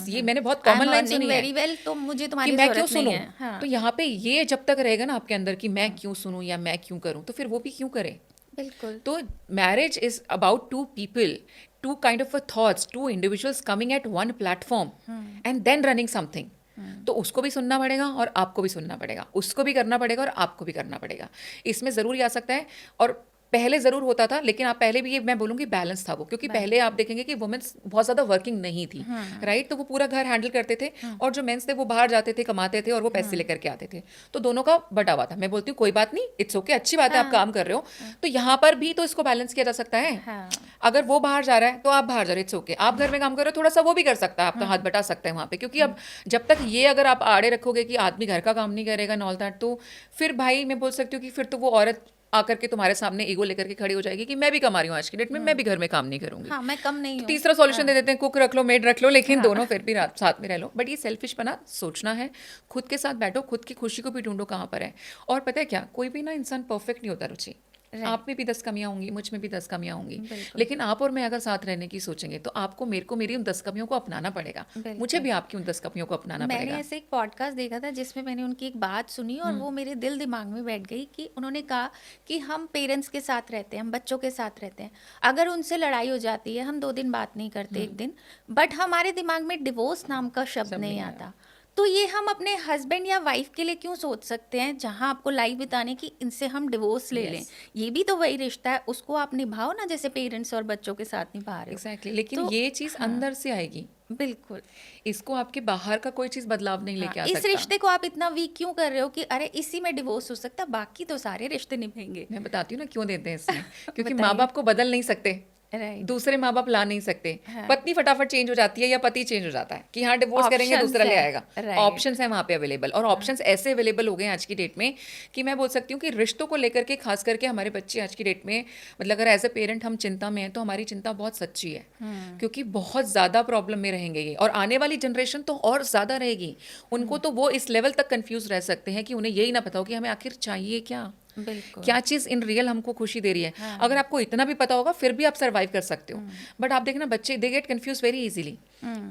ये मैंने बहुत कॉमन लाइन सुनी है वेरी वेल, तो मुझे कि तुम्हारी मैं क्यों जरूरत नहीं सुनूं। है। हाँ। तो यहाँ पे ये जब तक रहेगा ना आपके अंदर कि मैं क्यों सुनूं या मैं क्यों करूं, तो फिर वो भी क्यों करें। बिल्कुल। तो marriage is about two people, two kind of thoughts, two individuals coming at one platform and then running something. तो उसको भी सुनना पड़ेगा और आपको भी सुनना पड़ेगा, उसको भी करना पड़ेगा और आपको भी करना पड़ेगा। इसमें ज़रूर आ सकता है, और पहले ज़रूर होता था, लेकिन आप पहले भी ये मैं बोलूँगी बैलेंस था वो, क्योंकि पहले आप देखेंगे कि वुमेन्स बहुत ज़्यादा वर्किंग नहीं थी, राइट। तो वो पूरा घर हैंडल करते थे, और जो मेंस थे वो बाहर जाते थे, कमाते थे और वो पैसे लेकर के आते थे। तो दोनों का बटा हुआ था। मैं बोलती हूँ कोई बात नहीं, इट्स ओके, अच्छी बात है आप काम कर रहे हो। तो यहाँ पर भी तो इसको बैलेंस किया जा सकता है। हाँ। अगर वो बाहर जा रहा है तो आप बाहर जा रहे, इट्स ओके। आप घर में काम कर रहे हो, थोड़ा सा वो भी कर सकता है, आपका हाथ बटा सकता है वहाँ पे। क्योंकि अब जब तक ये अगर आप आड़े रखोगे कि आदमी घर का काम नहीं करेगा एंड ऑल दैट, तो फिर भाई मैं बोल सकती हूँ कि फिर तो वो औरत आकर के तुम्हारे सामने ईगो लेकर के खड़ी हो जाएगी कि मैं भी कमा रही हूँ आज की डेट में, मैं भी घर में काम नहीं करूंगी। हाँ, मैं कम नहीं हूँ। तीसरा सॉल्यूशन दे देते हैं, कुक रख लो, मेड रख लो, लेकिन दोनों फिर भी साथ में रह लो। बट ये सेल्फिश बना सोचना है, खुद के साथ बैठो, खुद की खुशी को भी ढूंढो कहाँ पर है। और पता है क्या, कोई भी ना इंसान परफेक्ट नहीं होता रुचि। आप में भी 10 कमियां होंगी, मुझ में भी 10 कमियां होंगी, लेकिन आप और मैं अगर साथ रहने की सोचेंगे तो आपको मेरे को मेरी उन 10 कमियों को अपनाना पड़ेगा, मुझे भी आपकी उन 10 कमियों को अपनाना मैंने पड़ेगा। ऐसे एक पॉडकास्ट देखा था जिसमें मैंने उनकी एक बात सुनी और वो मेरे दिल दिमाग में बैठ गई कि उन्होंने कहा कि हम पेरेंट्स के साथ रहते हैं, हम बच्चों के साथ रहते हैं, अगर उनसे लड़ाई हो जाती है, हम 2 दिन बात नहीं करते, एक दिन, बट हमारे दिमाग में डिवोर्स नाम का शब्द नहीं आता। तो ये हम अपने हस्बैंड या वाइफ के लिए क्यों सोच सकते हैं, जहां आपको लाइफ बिताने की, इनसे हम डिवोर्स ले लें। ये भी तो वही रिश्ता है, उसको आप निभाओ ना, जैसे पेरेंट्स और बच्चों के साथ निभा रहे हो। एग्जैक्टली, लेकिन तो ये चीज अंदर से आएगी, बिल्कुल। इसको आपके बाहर का कोई चीज बदलाव नहीं लेके आ इस सकता। रिश्ते को आप इतना वीक क्यों कर रहे हो कि अरे इसी में डिवोर्स हो सकता, बाकी तो सारे रिश्ते निभेंगे। मैं बताती हूँ ना क्यों देते हैं इसमें, क्योंकि बताइए। माँ बाप को बदल नहीं सकते, राइट। दूसरे माँ बाप ला नहीं सकते। हाँ। पत्नी फटाफट चेंज हो जाती है या पति चेंज हो जाता है कि हाँ डिवोर्स करेंगे, Options दूसरा ले है, आएगा। right. ऑप्शंस हैं वहाँ पे अवेलेबल, और ऑप्शंस ऐसे अवेलेबल हो गए हैं आज की डेट में कि मैं बोल सकती हूँ कि रिश्तों को लेकर के, खास करके हमारे बच्चे आज की डेट में, मतलब अगर एज ए पेरेंट हम चिंता में हैं तो हमारी चिंता बहुत सच्ची है, क्योंकि बहुत ज़्यादा प्रॉब्लम में रहेंगे ये, और आने वाली जनरेशन तो और ज़्यादा रहेगी। उनको तो वो इस लेवल तक कंफ्यूज रह सकते हैं कि उन्हें यही ना पता हो कि हमें आखिर चाहिए क्या, बिल्कुल। क्या चीज़ इन रियल हमको खुशी दे रही है। अगर आपको इतना भी पता होगा फिर भी आप सर्वाइव कर सकते हो। बट आप देखना बच्चे they get confuse very easily.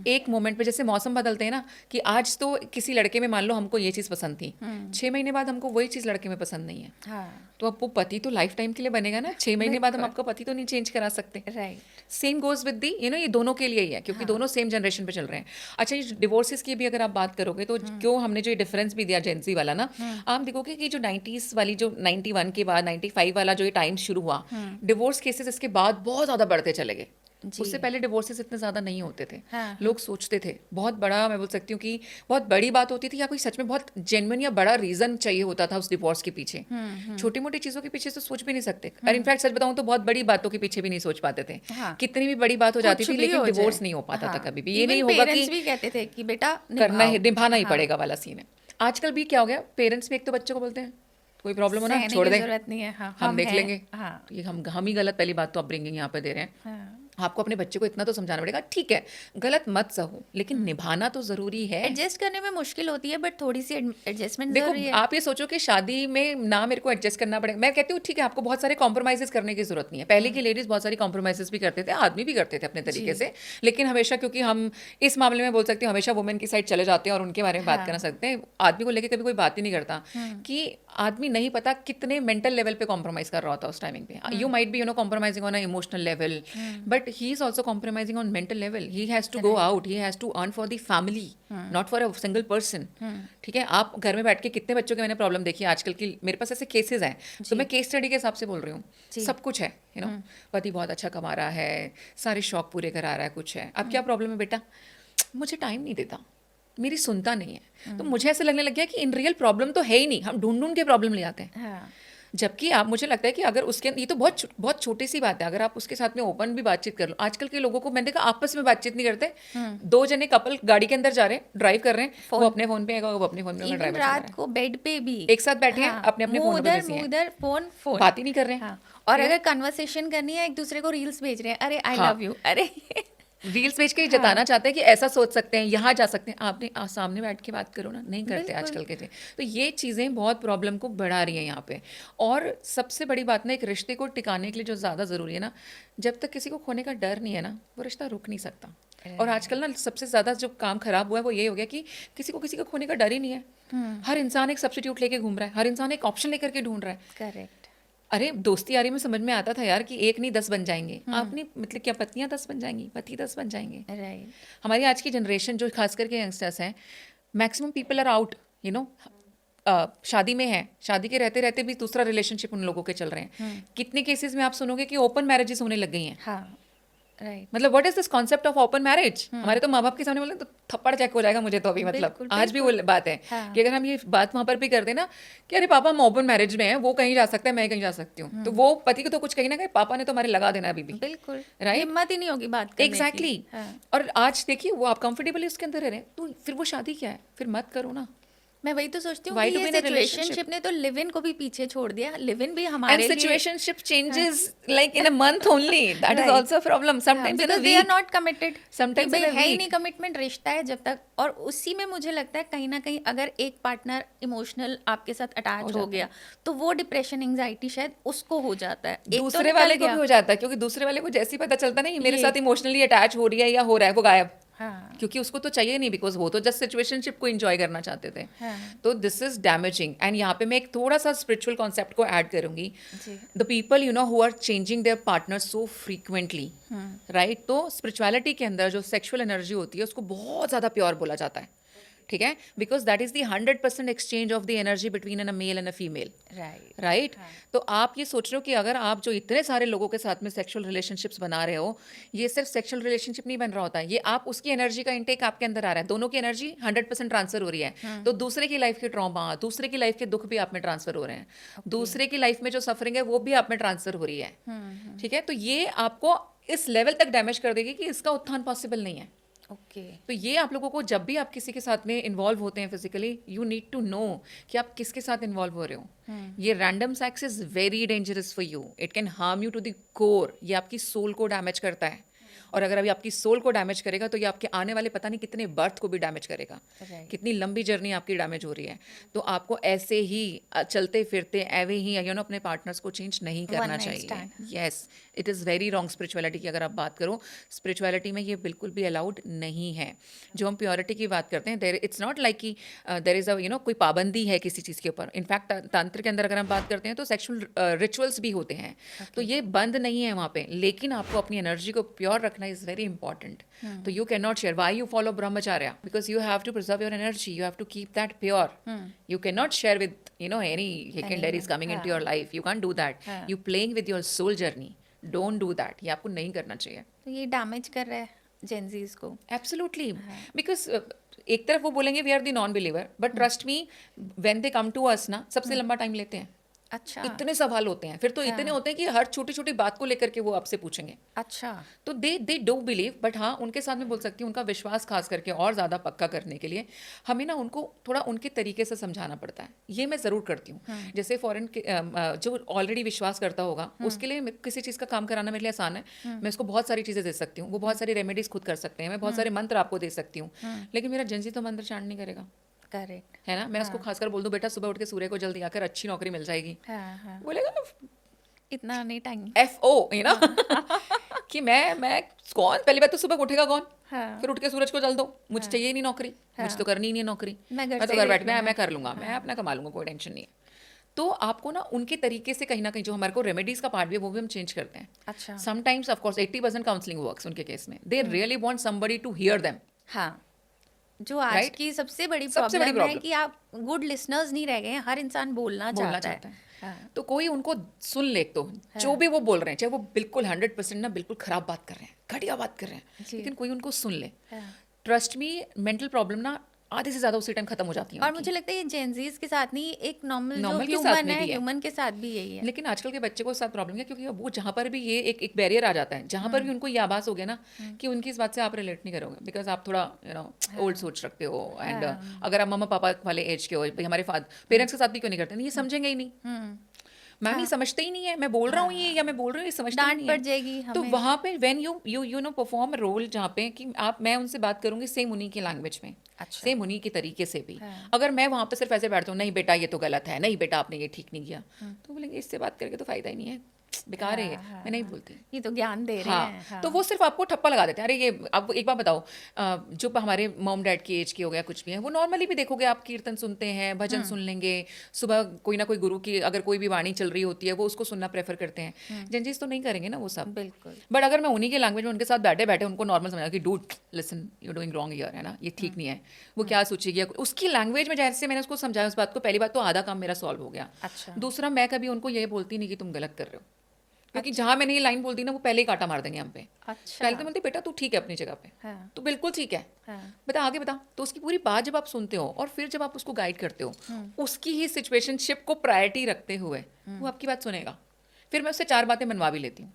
एक मोमेंट पे, जैसे मौसम बदलते हैं ना, कि आज तो किसी लड़के में मान लो हमको ये चीज़ पसंद थी, 6 महीने बाद हमको वही चीज़ लड़के में पसंद नहीं है। हाँ। तो अब वो पति तो लाइफ टाइम के लिए बनेगा ना, 6 महीने बाद हम आपका पति तो नहीं चेंज करा सकते। Right. Same goes with the, ये दोनों के लिए ही है, क्योंकि दोनों सेम जनरेशन पे चल रहे हैं। अच्छा, ये डिवोर्सेस की भी अगर आप बात करोगे तो क्यों हमने जो ये डिफरेंस भी दिया जेंजी वाला ना, आप देखोगे कि जो 90s वाली, जो 91 के बाद 95 वाला जो ये टाइम शुरू हुआ, डिवोर्स केसेस इसके बाद बहुत ज़्यादा बढ़ते चले गए। उससे पहले डिवोर्सेस इतने ज़्यादा नहीं होते थे। हाँ। लोग सोचते थे, बहुत बड़ा, मैं बोल सकती हूँ कि बहुत बड़ी बात होती थी, या कोई सच में बहुत जेन्युइन या बड़ा रीज़न चाहिए होता था उस डिवोर्स के पीछे। छोटी मोटी चीज़ों के पीछे तो सोच भी नहीं सकते, और इनफैक्ट सच बताऊँ तो बहुत बड़ी बातों के पीछे भी नहीं सोच पाते थे। हाँ। कितनी भी बड़ी बात हो जाती कुछ थी, भी लेकिन हो डिवोर्स जाए। नहीं हो पाता था हाँ। कभी भी। ये Even नहीं होगा parents कि भी कहते थे कि बेटा करना है, निभाना ही हाँ। पड़ेगा वाला सीन है। आजकल भी क्या हो गया, पेरेंट्स भी एक तो बच्चों को बोलते हैं कोई प्रॉब्लम हो ना सहने छोड़ की दे, जरूरत नहीं है। हाँ, हम देख हैं। लेंगे। हाँ। ये हम ही गलत, पहली बात तो अपब्रिंगिंग यहाँ पे दे रहे हैं। हाँ। आपको अपने बच्चे को इतना तो समझाना पड़ेगा, ठीक है गलत मत सहो, लेकिन निभाना तो जरूरी है। एडजस्ट करने में मुश्किल होती है, बट थोड़ी सी एडजस्टमेंट देखो, जरूरी है। आप ये सोचो कि शादी में ना मेरे को एडजस्ट करना पड़ेगा, मैं कहती हूँ ठीक है आपको बहुत सारे कॉम्प्रोमाइजेस करने की जरूरत नहीं है। पहले की लेडीज बहुत सारी कॉम्प्रोमाइजेस भी करते थे, आदमी भी करते थे अपने तरीके से, लेकिन हमेशा, क्योंकि हम इस मामले में बोल सकते हैं हमेशा वुमेन की साइड चले जाते हैं और उनके बारे में बात करना सकते हैं। आदमी को लेकर कभी कोई बात ही नहीं करता कि आदमी नहीं पता कितने मेंटल लेवल पे कॉम्प्रोमाइज कर रहा होता उस टाइमिंग पे। You might be compromising on a emotional level, but but he is also compromising on mental level. He has to go out, he has to earn for the family, not for a single person. ठीक है, आप घर में बैठ के कितने बच्चों के मैंने प्रॉब्लम देखी है आजकल की, मेरे पास ऐसे केसेस हैं, तो मैं केस स्टडी के हिसाब से बोल रही हूँ। सब कुछ है, यू नो, पति बहुत अच्छा कमा रहा है, सारे शौक पूरे करा रहा है, कुछ है, अब क्या प्रॉब्लम है बेटा, मुझे टाइम नहीं देता, मेरी सुनता नहीं है। तो मुझे ऐसे लगने लग गया कि इन रियल प्रॉब्लम तो है ही नहीं, हम ढूंढ ढूंढ के प्रॉब्लम ले आते हैं। जबकि आप, मुझे लगता है कि अगर उसके, ये तो बहुत छोटी सी बात है, अगर आप उसके साथ में ओपन भी बातचीत कर लो। आजकल के लोगों को मैंने देखा आपस में बातचीत नहीं करते, दो जने कपल गाड़ी के अंदर जा रहे हैं, ड्राइव कर रहे हैं, वो अपने फोन पे है, वो अपने फोन पे ड्राइव रात को बेड पे भी एक साथ बैठे हैं, अपने अपने फोन पे बिजी हैं, उधर फोन बात ही नहीं कर रहे हैं। और अगर कन्वर्सेशन करनी है, एक दूसरे को रील्स भेज रहे हैं, अरे आई लव यू, अरे रील्स भेज के जताना चाहते हैं कि ऐसा सोच सकते हैं, यहाँ जा सकते हैं। आपने सामने बैठ के बात करो ना, नहीं करते आजकल के थे। तो ये चीज़ें बहुत प्रॉब्लम को बढ़ा रही हैं यहाँ पे। और सबसे बड़ी बात ना, एक रिश्ते को टिकाने के लिए जो ज़्यादा ज़रूरी है ना, जब तक किसी को खोने का डर नहीं है ना, वो रिश्ता रुक नहीं सकता। और आजकल ना सबसे ज़्यादा जो काम खराब हुआ है वो ये हो गया कि किसी को खोने का डर ही नहीं है। हर इंसान एक सब्स्टिट्यूट लेके घूम रहा है, हर इंसान एक ऑप्शन लेकर के ढूंढ रहा है। करेक्ट। अरे दोस्ती यारी में समझ में आता था यार कि एक नहीं 10 बन जाएंगे। आपने मतलब क्या पत्नियां 10 बन जाएंगी, पति 10 बन जाएंगे। राइट। हमारी आज की जनरेशन जो खास करके यंगस्टर्स हैं, maximum people are out, you know, शादी में है, शादी के रहते रहते भी दूसरा रिलेशनशिप उन लोगों के चल रहे हैं। कितने केसेस में आप सुनोगे कि ओपन मैरिजेस होने लग गई हैं। हाँ, राइट। मतलब what is this concept of open marriage? हमारे तो माँ बाप के सामने बोले तो थप्पड़ चेक हो जाएगा मुझे तो अभी। मतलब आज भी वो बात है कि अगर हम ये बात वहां पर भी कर देना कि अरे पापा हम ओपन मैरिज में है, वो कहीं जा सकता है, मैं कहीं जा सकती हूँ, तो वो पति को तो कुछ कहीं ना कहीं पापा ने तो हमारे लगा देना अभी भी। बिल्कुल, राइट, हिम्मत ही नहीं होगी बात करने की। एग्जैक्टली। और आज देखिए वो आप कंफर्टेबली उसके अंदर रह रहे हैं, तो फिर वो शादी क्या है? फिर मत करो ना। मैं वही तो सोचती हूँ Why कि to ये be in a सिचुएशनशिप ने तो लिव इन को भी पीछे छोड़ दिया। लिव इन भी हमारे लिए, situationship changes like in a month only, that is also a problem sometimes in a they are week, not committed. Sometimes in a है ही वीक। नहीं कमिटमेंट, रिश्ता है जब तक। और उसी में मुझे लगता है कहीं ना कहीं अगर एक पार्टनर इमोशनल आपके साथ अटैच हो गया तो वो डिप्रेशन एंजाइटी शायद उसको हो जाता है। एक तो दूसरे निकल वाले को गया। भी हो जाता है, क्योंकि दूसरे वाले को जैसे ही पता चलता नहीं मेरे ये- साथ इमोशनली अटैच हो रही है या हो रहा है, वो गायब। हाँ, क्योंकि उसको तो चाहिए नहीं, बिकॉज वो तो जस्ट सिचुएशनशिप को एंजॉय करना चाहते थे। हाँ। तो दिस इज डैमेजिंग। एंड यहाँ पे मैं एक थोड़ा सा स्पिरिचुअल कॉन्सेप्ट को ऐड करूंगी। जी। The people you know who are changing their partner so frequently, right, तो स्पिरिचुअलिटी के अंदर जो सेक्सुअल एनर्जी होती है उसको बहुत ज़्यादा प्योर बोला जाता है। ठीक है, because that is the 100% exchange of the energy between an a male and a female. Right. Right, तो आप ये सोच रहे हो कि अगर आप जो इतने सारे लोगों के साथ में सेक्सुअल रिलेशनशिप्स बना रहे हो, ये सिर्फ सेक्सुअल रिलेशनशिप नहीं बन रहा होता है, ये आप उसकी एनर्जी का इंटेक आपके अंदर आ रहा है, दोनों की एनर्जी 100% ट्रांसफर हो रही है। तो दूसरे की लाइफ के ट्रॉमा, दूसरे की लाइफ के दुख भी आप में ट्रांसफर हो रहे हैं, दूसरे की लाइफ में जो सफरिंग है वो भी आप में ट्रांसफर हो रही है। ठीक है, तो ये आपको इस लेवल तक डैमेज कर देगी कि इसका उत्थान पॉसिबल नहीं है। ओके। तो ये आप लोगों को जब भी आप किसी के साथ में इन्वॉल्व होते हैं physically, you need to know कि आप किसके साथ इन्वॉल्व हो रहे हो। ये random sex is very dangerous for you, it can harm you to the core. ये आपकी सोल को डैमेज करता है, और अगर अभी आपकी सोल को डैमेज करेगा तो ये आपके आने वाले पता नहीं कितने बर्थ को भी डैमेज करेगा। Right. कितनी लंबी जर्नी आपकी डैमेज हो रही है। तो आपको ऐसे ही चलते फिरते एवे ही यू नो अपने पार्टनर्स को चेंज नहीं करना night चाहिए। Yes, it is very wrong spirituality की अगर आप बात करो। स्पिरिचुअलिटी में ये बिल्कुल भी अलाउड नहीं है। जो हम प्योरिटी की बात करते हैं, देर इट्स नॉट लाइक कि there is a you know कोई पाबंदी है किसी चीज़ के ऊपर। इनफैक्ट तंत्र के अंदर अगर हम बात करते हैं तो सेक्सुअल रिचुअल्स भी होते हैं। तो ये बंद नहीं है वहाँ पे, लेकिन आपको अपनी एनर्जी को प्योर रखना इज़ वेरी इंपॉर्टेंट। तो you can not share, why you follow brahmacharya, because you have to preserve your energy, you have to keep that pure. You cannot share with you know any hickendariz coming into your life. You can't do that. You playing with your soul journey. Don't do that. ये आपको नहीं करना चाहिए। तो ये damage कर रहा है जेनजीज को। Absolutely. Because एक तरफ वो बोलेंगे we are the non believer, but trust me when they come to us ना, सबसे लंबा टाइम लेते हैं। अच्छा। इतने सवाल होते हैं, फिर तो इतने होते हैं कि हर छोटी छोटी बात को लेकर के वो आपसे पूछेंगे। अच्छा। तो दे डू बिलीव, बट हाँ उनके साथ में बोल सकती हूँ उनका विश्वास खास करके और ज़्यादा पक्का करने के लिए हमें ना उनको थोड़ा उनके तरीके से समझाना पड़ता है। ये मैं ज़रूर करती हूँ। जैसे फॉरेन के जो ऑलरेडी विश्वास करता होगा उसके लिए किसी चीज़ का काम कराना मेरे लिए आसान है। मैं उसको बहुत सारी चीज़ें दे सकती हूँ, वो बहुत सारी रेमेडीज खुद कर सकते हैं, मैं बहुत सारे मंत्र आपको दे सकती हूँ, लेकिन मेरा जेंजी तो मंत्र चांट नहीं करेगा। करेक्ट है ना, मैं उसको खासकर बोल दूं बेटा सुबह उठ के सूर्य को जल दिया कर, अच्छी नौकरी मिल जाएगी, हाँ। बोलेगा इतना नहीं टाइम। FO यू नो कि मैं कौन, पहली बात तो सुबह उठेगा कौन, हाँ। फिर उठ के सूरज को जल दो, मुझे चाहिए ही नहीं नौकरी, मुझे तो करनी ही नहीं है नौकरी, मैं घर मैं से तो घर ही बैठ देखना मैं कर लूंगा, मैं अपना कमा लूंगा, कोई टेंशन नहीं है। तो आपको ना उनके तरीके से कहीं ना कहीं जो हमारे को रेमेडीज का पार्ट भी है वो भी हम चेंज करते हैं. अच्छा. Sometimes of course 80% counselling works उनके केस में. They really want somebody to hear them. हाँ, जो आज Right? की सबसे बड़ी सबसे बड़ी प्रॉब्लम है problem. कि आप गुड लिसनर्स नहीं रह गए हैं, हर इंसान बोलना बोलना चाहता चाहता है. है. हाँ. तो कोई उनको सुन ले. तो जो भी वो बोल रहे हैं, चाहे वो बिल्कुल 100% ना बिल्कुल खराब बात कर रहे हैं, घटिया बात कर रहे हैं, जी. लेकिन कोई उनको सुन ले. हाँ. ट्रस्ट मी, मेंटल प्रॉब्लम ना आधे से ज्यादा उसी टाइम खत्म हो जाती है और उनकी. मुझे लगता है ये जेनजीज के साथ नहीं, एक नॉर्मल जो Normal के साथ ह्यूमन में है, भी है. ह्यूमन के साथ भी यही है. लेकिन आजकल के बच्चे को इस साथ प्रॉब्लम है क्योंकि वो जहाँ पर भी ये एक बैरियर आ जाता है, जहाँ पर भी उनको ये आभास हो गया ना कि उनकी इस बात से आप रिलेट नहीं करोगे, बिकॉज आप थोड़ा ओल्ड सोच रखते हो. एंड अगर आप मम्मा पापा वाले एज के हो, भाई हमारे पेरेंट्स के साथ भी क्यों नहीं करते, नहीं ये समझेंगे ही नहीं. मैम ये समझते ही नहीं है, मैं बोल रहा हूँ ये या मैं बोल रही हूँ ये समझते ही डांट नहीं पड़ है. जाएगी तो हमें. वहाँ पे when you know perform role जहाँ पे कि मैं उनसे बात करूंगी सेम उन्हीं की लैंग्वेज में, अच्छा. सेम उन्हीं के तरीके से भी. हाँ. अगर मैं वहाँ पे सिर्फ ऐसे बैठता हूँ, नहीं बेटा ये तो गलत है, नहीं बेटा आपने ये ठीक नहीं किया, तो बोलेंगे इससे बात करके तो फायदा ही नहीं है, बेकार है ये, मैं नहीं बोलती. ये तो ज्ञान दे रहे हाँ, हैं. हाँ. तो वो सिर्फ आपको ठप्पा लगा देते हैं. अरे ये अब एक बात बताओ, जो हमारे मॉम डैड की एज के हो गया कुछ भी है, वो नॉर्मली भी देखोगे आप कीर्तन सुनते हैं, भजन सुन लेंगे, सुबह कोई ना कोई गुरु की अगर कोई भी वाणी चल रही होती है वो उसको सुनना प्रेफर करते हैं. जेंजीज तो नहीं करेंगे ना वो सब. बिल्कुल. बट अगर मैं उन्हीं के लैंग्वेज में उनके साथ बैठे बैठे उनको नॉर्मल समझा कि dude listen you doing wrong here, है ना, ये ठीक नहीं है, वो क्या सोचेगी, उसकी लैंग्वेज में जैसे मैंने उसको समझाया उस बात को, पहली बात तो आधा काम मेरा सॉल्व हो गया. अच्छा. दूसरा, मैं कभी उनको ये बोलती नहीं कि तुम गलत कर रहे हो, क्योंकि जहां मैंने ये लाइन बोल दी ना वो पहले ही काटा मार देंगे हम पे. अच्छा. पहले तो बोलते बेटा तू ठीक है अपनी जगह पे, हाँ. तो बिल्कुल ठीक है, हाँ. बता आगे बता. तो उसकी पूरी बात जब आप सुनते हो और फिर जब आप उसको गाइड करते हो, उसकी ही सिचुएशनशिप को प्रायोरिटी रखते हुए वो आपकी बात सुनेगा. फिर मैं उससे 4 बातें मनवा भी लेती हूँ.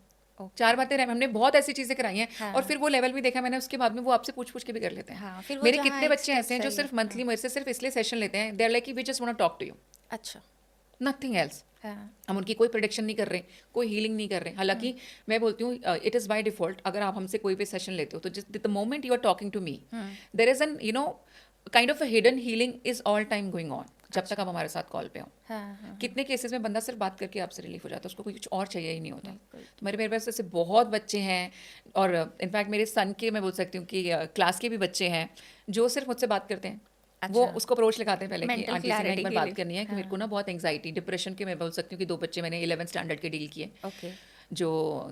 4 बातें हमने बहुत ऐसी चीजें कराई हैं. हाँ. और फिर वो लेवल भी देखा मैंने, उसके बाद में वो आपसे पूछ पूछ के भी कर लेते हैं. हाँ, फिर वो मेरे जहाँ कितने एक बच्चे step ऐसे हैं जो सही सिर्फ मंथली मेरे से सिर्फ इसलिए सेशन लेते हैं, they are like we just want to talk to you, अच्छा. Nothing else. हाँ. हम उनकी कोई प्रोडिक्शन नहीं कर रहे, कोई हीलिंग नहीं कर रहे. हालांकि मैं बोलती हूँ इट इज़ बाय डिफॉल्ट, अगर आप हमसे कोई भी सेशन लेते हो तो जिस the moment you are talking to me there is an kind of a hidden healing is all time going on, जब तक आप हमारे साथ कॉल पे हो. हाँ. हाँ. कितने केसेस में बंदा सिर्फ बात करके आपसे रिलीफ हो जाता है, उसको कुछ और चाहिए ही नहीं होता. तो मेरे पास ऐसे बहुत बच्चे हैं, और इनफैक्ट मेरे सन के मैं बोल सकती हूँ कि क्लास के भी बच्चे हैं जो सिर्फ मुझसे बात करते हैं. वो उसको अप्रोच लगाते हैं पहले कि Mental आंटी से मैं clarity एक बार के बात लिए. करनी है कि मेरे को ना बहुत एंग्जाइटी डिप्रेशन के, मैं बोल सकती हूँ कि 2 बच्चे मैंने 11th स्टैंडर्ड के डील किए, ओके. जो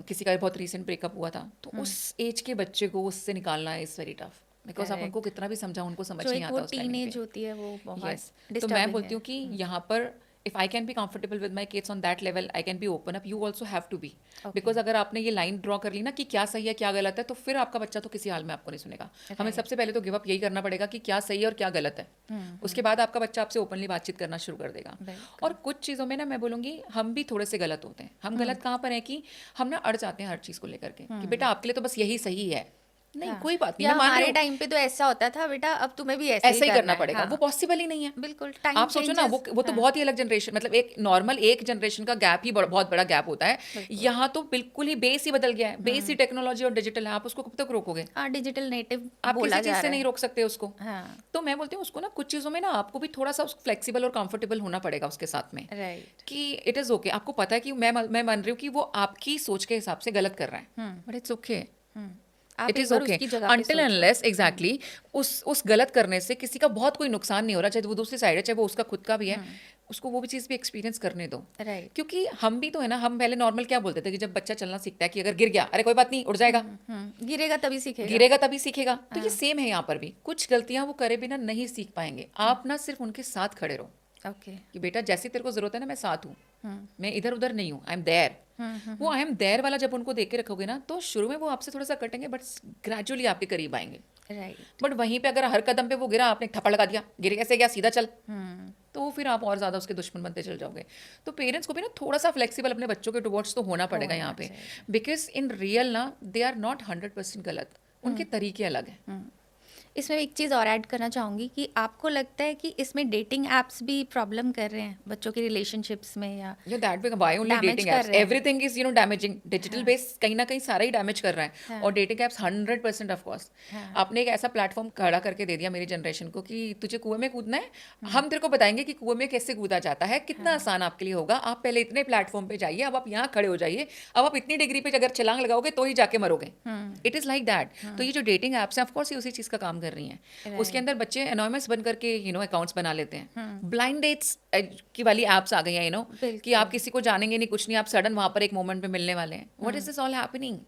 किसी का बहुत रीसेंट ब्रेकअप हुआ था. तो उस एज के बच्चे को उससे निकालना इज वेरी टफ, बिकॉज आप उनको कितना भी समझाओ उनको समझ जो नहीं एक आता वो उस timing टीनेज पे. होती है वो बहुत Yes. तो disturbing मैं है. बोलती हूँ कि यहाँ पर if I can be comfortable with my kids on that level, I can be open up, you also have to be. Because अगर आपने ये लाइन ड्रॉ कर ली ना कि क्या सही है क्या गलत है, तो फिर आपका बच्चा तो किसी हाल में आपको नहीं सुनेगा. हमें सबसे पहले तो गिव अप यही करना पड़ेगा कि क्या सही है और क्या गलत है. उसके बाद आपका बच्चा आपसे ओपनली बातचीत करना शुरू कर देगा. और कुछ चीज़ों में ना मैं बोलूँगी हम भी थोड़े से गलत होते हैं. हम गलत कहाँ पर है कि हम ना अड़ जाते हैं हर चीज़ को लेकर के कि बेटा आपके लिए तो बस यही सही है. नहीं, कोई बात नहीं, या मैं मान रही हमारे हूँ, टाइम पे तो ऐसा होता था, बेटा अब तुम्हें भी ऐसा ऐसा ही करना है. पड़ेगा. हाँ. वो पॉसिबल ही नहीं है. बिल्कुल. टाइम आप सोचो ना, वो तो बहुत ही अलग जनरेशन, मतलब एक नॉर्मल एक जनरेशन का गैप ही बहुत बड़ा गैप होता है. यहाँ तो बिल्कुल ही बेस ही बदल गया है. बेस ही टेक्नोलॉजी और डिजिटल है. आप उसको कब तक रोकोगे? हाँ, डिजिटल नेटिव आप बोला किसी जा चीज रहा से है. नहीं रोक सकते उसको. हाँ. तो मैं बोलती हूँ उसको ना कुछ चीजों में ना आपको भी थोड़ा सा फ्लेक्सिबल और कंफर्टेबल होना पड़ेगा उसके साथ में, राइट. कि इट इज ओके. आपको पता है कि मैं मान रही हूँ कि वो आपकी सोच के हिसाब से गलत कर रहा है, बट इट्स ओके. आप इट एक इज बार ओके उसकी जगह पे अंटिल अनलेस एग्जैक्टली उस गलत करने से किसी का बहुत कोई नुकसान नहीं हो रहा, चाहे वो दूसरी साइड है चाहे वो उसका खुद का भी है. उसको वो भी चीज़ भी एक्सपीरियंस करने दो. राइट. क्योंकि हम भी तो है ना, हम पहले नॉर्मल क्या बोलते थे कि जब बच्चा चलना सीखता है कि अगर गिर गया अरे कोई बात नहीं उड़ जाएगा, गिरेगा तभी सीखेगा. गिरेगा तभी सीखेगा. तो ये सेम है यहाँ पर भी. कुछ गलतियां वो करे बिना नहीं सीख पाएंगे. आप ना सिर्फ उनके साथ खड़े रहो ओके. कि बेटा जैसी तेरे को जरूरत है ना मैं साथ हूँ, मैं इधर उधर नहीं हूँ, आई एम देयर. वो आई एम देयर वाला जब उनको देख के रखोगे ना, तो शुरू में वो आपसे थोड़ा सा कटेंगे बट ग्रेजुअली आपके करीब आएंगे. राइट. बट वहीं पे अगर हर कदम पे वो गिरा, आपने थप्पड़ लगा दिया, गिर कैसे गया सीधा चल, तो फिर आप और ज्यादा उसके दुश्मन बनते चल जाओगे. तो पेरेंट्स को भी ना थोड़ा सा फ्लेक्सिबल अपने बच्चों के टुवर्ड्स तो होना पड़ेगा यहाँ पे, बिकॉज इन रियल ना दे आर नॉट 100% गलत, उनके तरीके अलग हैं. इसमें एक चीज़ और ऐड करना चाहूँगी कि आपको लगता है कि इसमें डेटिंग एप्स भी प्रॉब्लम कर रहे हैं बच्चों की रिलेशनशिप्स में, या Yeah, that way, why only Damage dating कर apps? रहे हैं. Everything is damaging. Digital base कहीं ना कहीं सारा ही डैमेज कर रहा है. और dating apps 100% ऑफ कोर्स. आपने एक ऐसा प्लेटफॉर्म खड़ा करके दे दिया मेरी जनरेशन को कि तुझे कुएं में कूदना है, हम तेरे को बताएंगे कि कुएं में कैसे कूदा जाता है, कितना आसान आपके लिए होगा. आप पहले इतने प्लेटफॉर्म पे जाइए, अब आप यहाँ खड़े हो जाइए, अब आप इतनी डिग्री पे अगर छलांग लगाओगे तो ही जाके मरोगे. It is like that. तो ये जो डेटिंग एप्स हैं ऑफ कोर्स ये उसी चीज का काम कर कर रही हैं। उसके अंदर बच्चे एनोनिमस बन करके अकाउंट्स बना लेते हैं। ब्लाइंड डेट्स की वाली ऐप्स आ गई हैं कि आप किसी को जानेंगे नहीं, कुछ नहीं, आप सडन वहाँ पर एक मोमेंट पे मिलने वाले हैं। What is this all happening?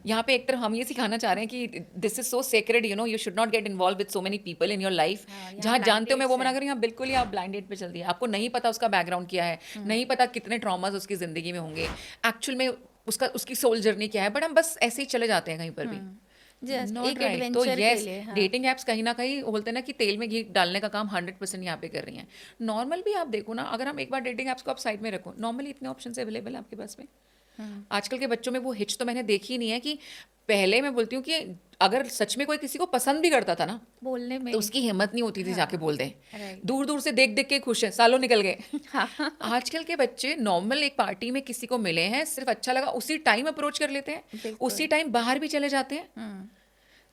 यहाँ पे एक तरफ हम ये सिखाना चाह रहे हैं कि this is so sacred, you should not get involve with so many people in your life. जहाँ जानते हो मैं वो मना कर रही हूँ, आप बिल्कुल ही आप ब्लाइंड डेट पे चल दिए। आपको नहीं पता उसका बैकग्राउंड क्या है, नहीं पता कितने ट्रॉमास उसकी जिंदगी में होंगे, एक्चुअल में उसकी सोल जर्नी क्या है, बट हम बस ऐसे ही चले जाते हैं कहीं पर भी। जस्ट Not एक right. तो एडवेंचर yes, के लिए। हाँ। डेटिंग एप्स कहीं ना कहीं बोलते हैं ना कि तेल में घी डालने का काम 100% यहाँ पे कर रही हैं। नॉर्मल भी आप देखो ना, अगर हम एक बार डेटिंग एप्स को आप साइड में रखो, नॉर्मली इतने ऑप्शन अवेलेबल है आपके पास में। आजकल के बच्चों में वो हिच तो मैंने देखी नहीं है। कि पहले मैं बोलती हूँ कि अगर सच में कोई किसी को पसंद भी करता था ना, बोलने में तो उसकी हिम्मत नहीं होती थी जाके बोल दे। right. दूर दूर से देख देख के खुश है, सालों निकल गए। हाँ। आजकल के बच्चे नॉर्मल एक पार्टी में किसी को मिले हैं, सिर्फ अच्छा लगा, उसी टाइम अप्रोच कर लेते हैं, बिल्कुल। उसी टाइम बाहर भी चले जाते हैं।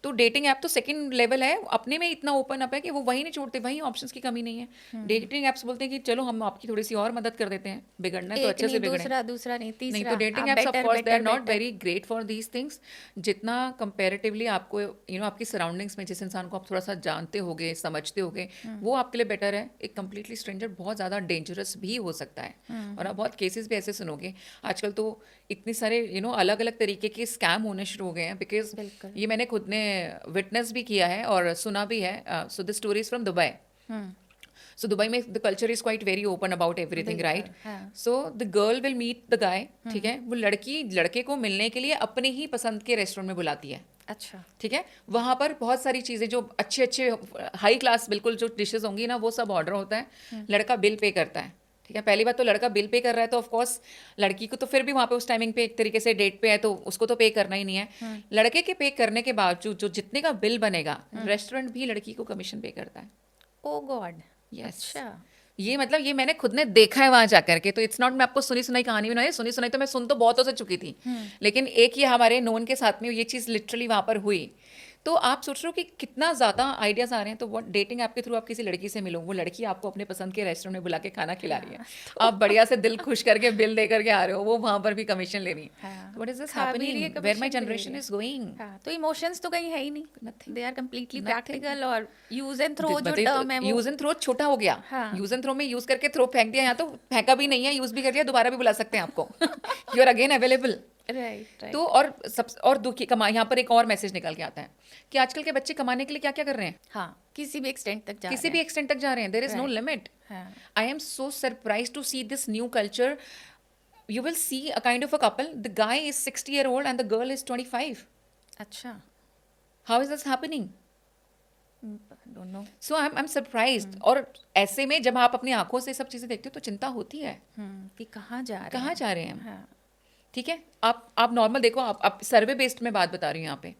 तो डेटिंग ऐप तो सेकंड लेवल है, अपने में इतना ओपन अप है कि वो वही नहीं छोड़ते, वही ऑप्शंस की कमी नहीं है। डेटिंग ऐप्स बोलते हैं कि चलो हम आपकी थोड़ी सी और मदद कर देते हैं, बिगड़ना है तो एक अच्छे से नहीं, बिगड़े। दूसरा नहीं, तीसरा। नहीं तो डेटिंग आप apps of better, course they are better, not better। Very great for these things. जितना कंपैरेटिवली आपको आपकी सराउंडिंग्स में जिस इंसान को आप थोड़ा सा जानते होगे, समझते होगे, वो आपके लिए बेटर है। एक कंप्लीटली स्ट्रेंजर बहुत ज़्यादा डेंजरस भी हो सकता है। और आप बहुत केसेस भी ऐसे सुनोगे आजकल। तो इतने सारे अलग अलग तरीके के स्कैम होने शुरू हो गए हैं, बिकॉज बिल्कुल। ये मैंने खुद ने विटनेस भी किया है और सुना भी है। So the story is from Dubai. So Dubai में the culture is quite very open about everything, right? So the girl will meet the guy, ठीक है? वो लड़की लड़के को मिलने के लिए अपने ही पसंद के रेस्टोरेंट में बुलाती है। अच्छा। ठीक है? वहाँ पर बहुत सारी चीज़ें जो अच्छे अच्छे हाई क्लास बिल्कुल जो डिशेस होंगी ना, वो सब ऑर्डर होता है। लड़का बिल पे करता है, ठीक है? पहली बात तो लड़का बिल पे कर रहा है, तो ऑफ कोर्स लड़की को तो फिर भी वहाँ पे उस टाइमिंग पे एक तरीके से डेट पे है, तो उसको तो पे करना ही नहीं है। लड़के के पे करने के बावजूद जो जितने का बिल बनेगा, रेस्टोरेंट भी लड़की को कमीशन पे करता है। ओ गॉड। Yes. अच्छा। ये मतलब ये मैंने खुद ने देखा है वहां जाकर के। तो इट्स नॉट मैं आपको सुनी सुनाई कहानी बनाई, सुनी सुनाई तो मैं सुन तो बहुतों से चुकी थी, लेकिन एक ये हमारे नोन के साथ में ये चीज़ लिटरली वहां पर हुई। तो आप सोच रहे हो कि कितना ज़्यादा आइडियाज़ आ रहे हैं। तो वो डेटिंग ऐप के थ्रू आप किसी लड़की से मिलो, वो लड़की आपको अपने पसंद के रेस्टोरेंट में बुला के खाना खिला रही है, आप बढ़िया से दिल खुश करके बिल दे करके आ रहे हो, वो वहां पर भी कमीशन ले रही है। What is this happening? Where my generation is going? हाँ, तो इमोशंस तो कहीं है ही नहीं, Nothing. They are completely Nothing. Practical. और यूज एंड थ्रो जो टर्म है वो यूज एंड थ्रो छोटा हो गया। हाँ। यूज एंड थ्रो में यूज करके थ्रो फेंक दिया, यहाँ तो फेंका भी नहीं है, यूज भी कर लिया, दोबारा भी बुला सकते हैं आपको। You are again available. Right. तो और दुखी कमा यहाँ पर एक और मैसेज निकल के आता है कि आजकल के बच्चे कमाने के लिए क्या क्या कर रहे हैं, हाँ, किसी भी एक्सटेंट तक जा किसी भी एक्सटेंट तक जा रहे हैं। There is no Right. Limit. हाँ। I am so surprise to see this new culture. You will see a kind of a couple. The guy is 60-year-old and the girl is 25. अच्छा। How is this happening? Don't know. So I'm surprised. और ऐसे में जब आप अपनी आंखों से सब चीजें देखते हो तो चिंता होती है, कि कहाँ जा रहे कहाँ हैं। जा रहे हैं हम। हाँ। ठीक है? आप नॉर्मल देखो, आप सर्वे बेस्ड में बात बता रही हूँ यहाँ पे।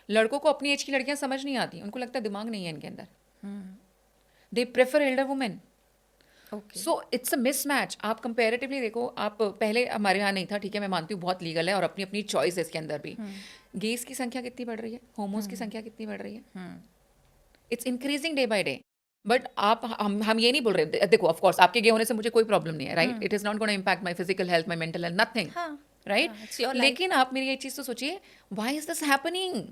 लड़कों को अपनी एज की लड़कियां समझ नहीं आती, उनको लगता है दिमाग नहीं है इनके अंदर। They prefer Elder women. Okay. So it's a mismatch. आप कंपेरेटिवली देखो, आप पहले हमारे यहाँ नहीं था, ठीक है, मैं मानती हूँ बहुत लीगल है और अपनी अपनी चॉइस है इसके अंदर भी। गेस की संख्या कितनी बढ़ रही है, होमोस की संख्या कितनी बढ़ रही है, it's increasing day by day. But हम ये नहीं बोल रहे, देखो ऑफ कोर्स आपके गे होने से मुझे कोई प्रॉब्लम नहीं है, right? It is not gonna impact my physical health, my mental health, nothing, हाँ। राइट? हाँ, it's your life. लेकिन आप मेरी ये चीज़ तो सोचिए, व्हाई इज दिस हैपनिंग?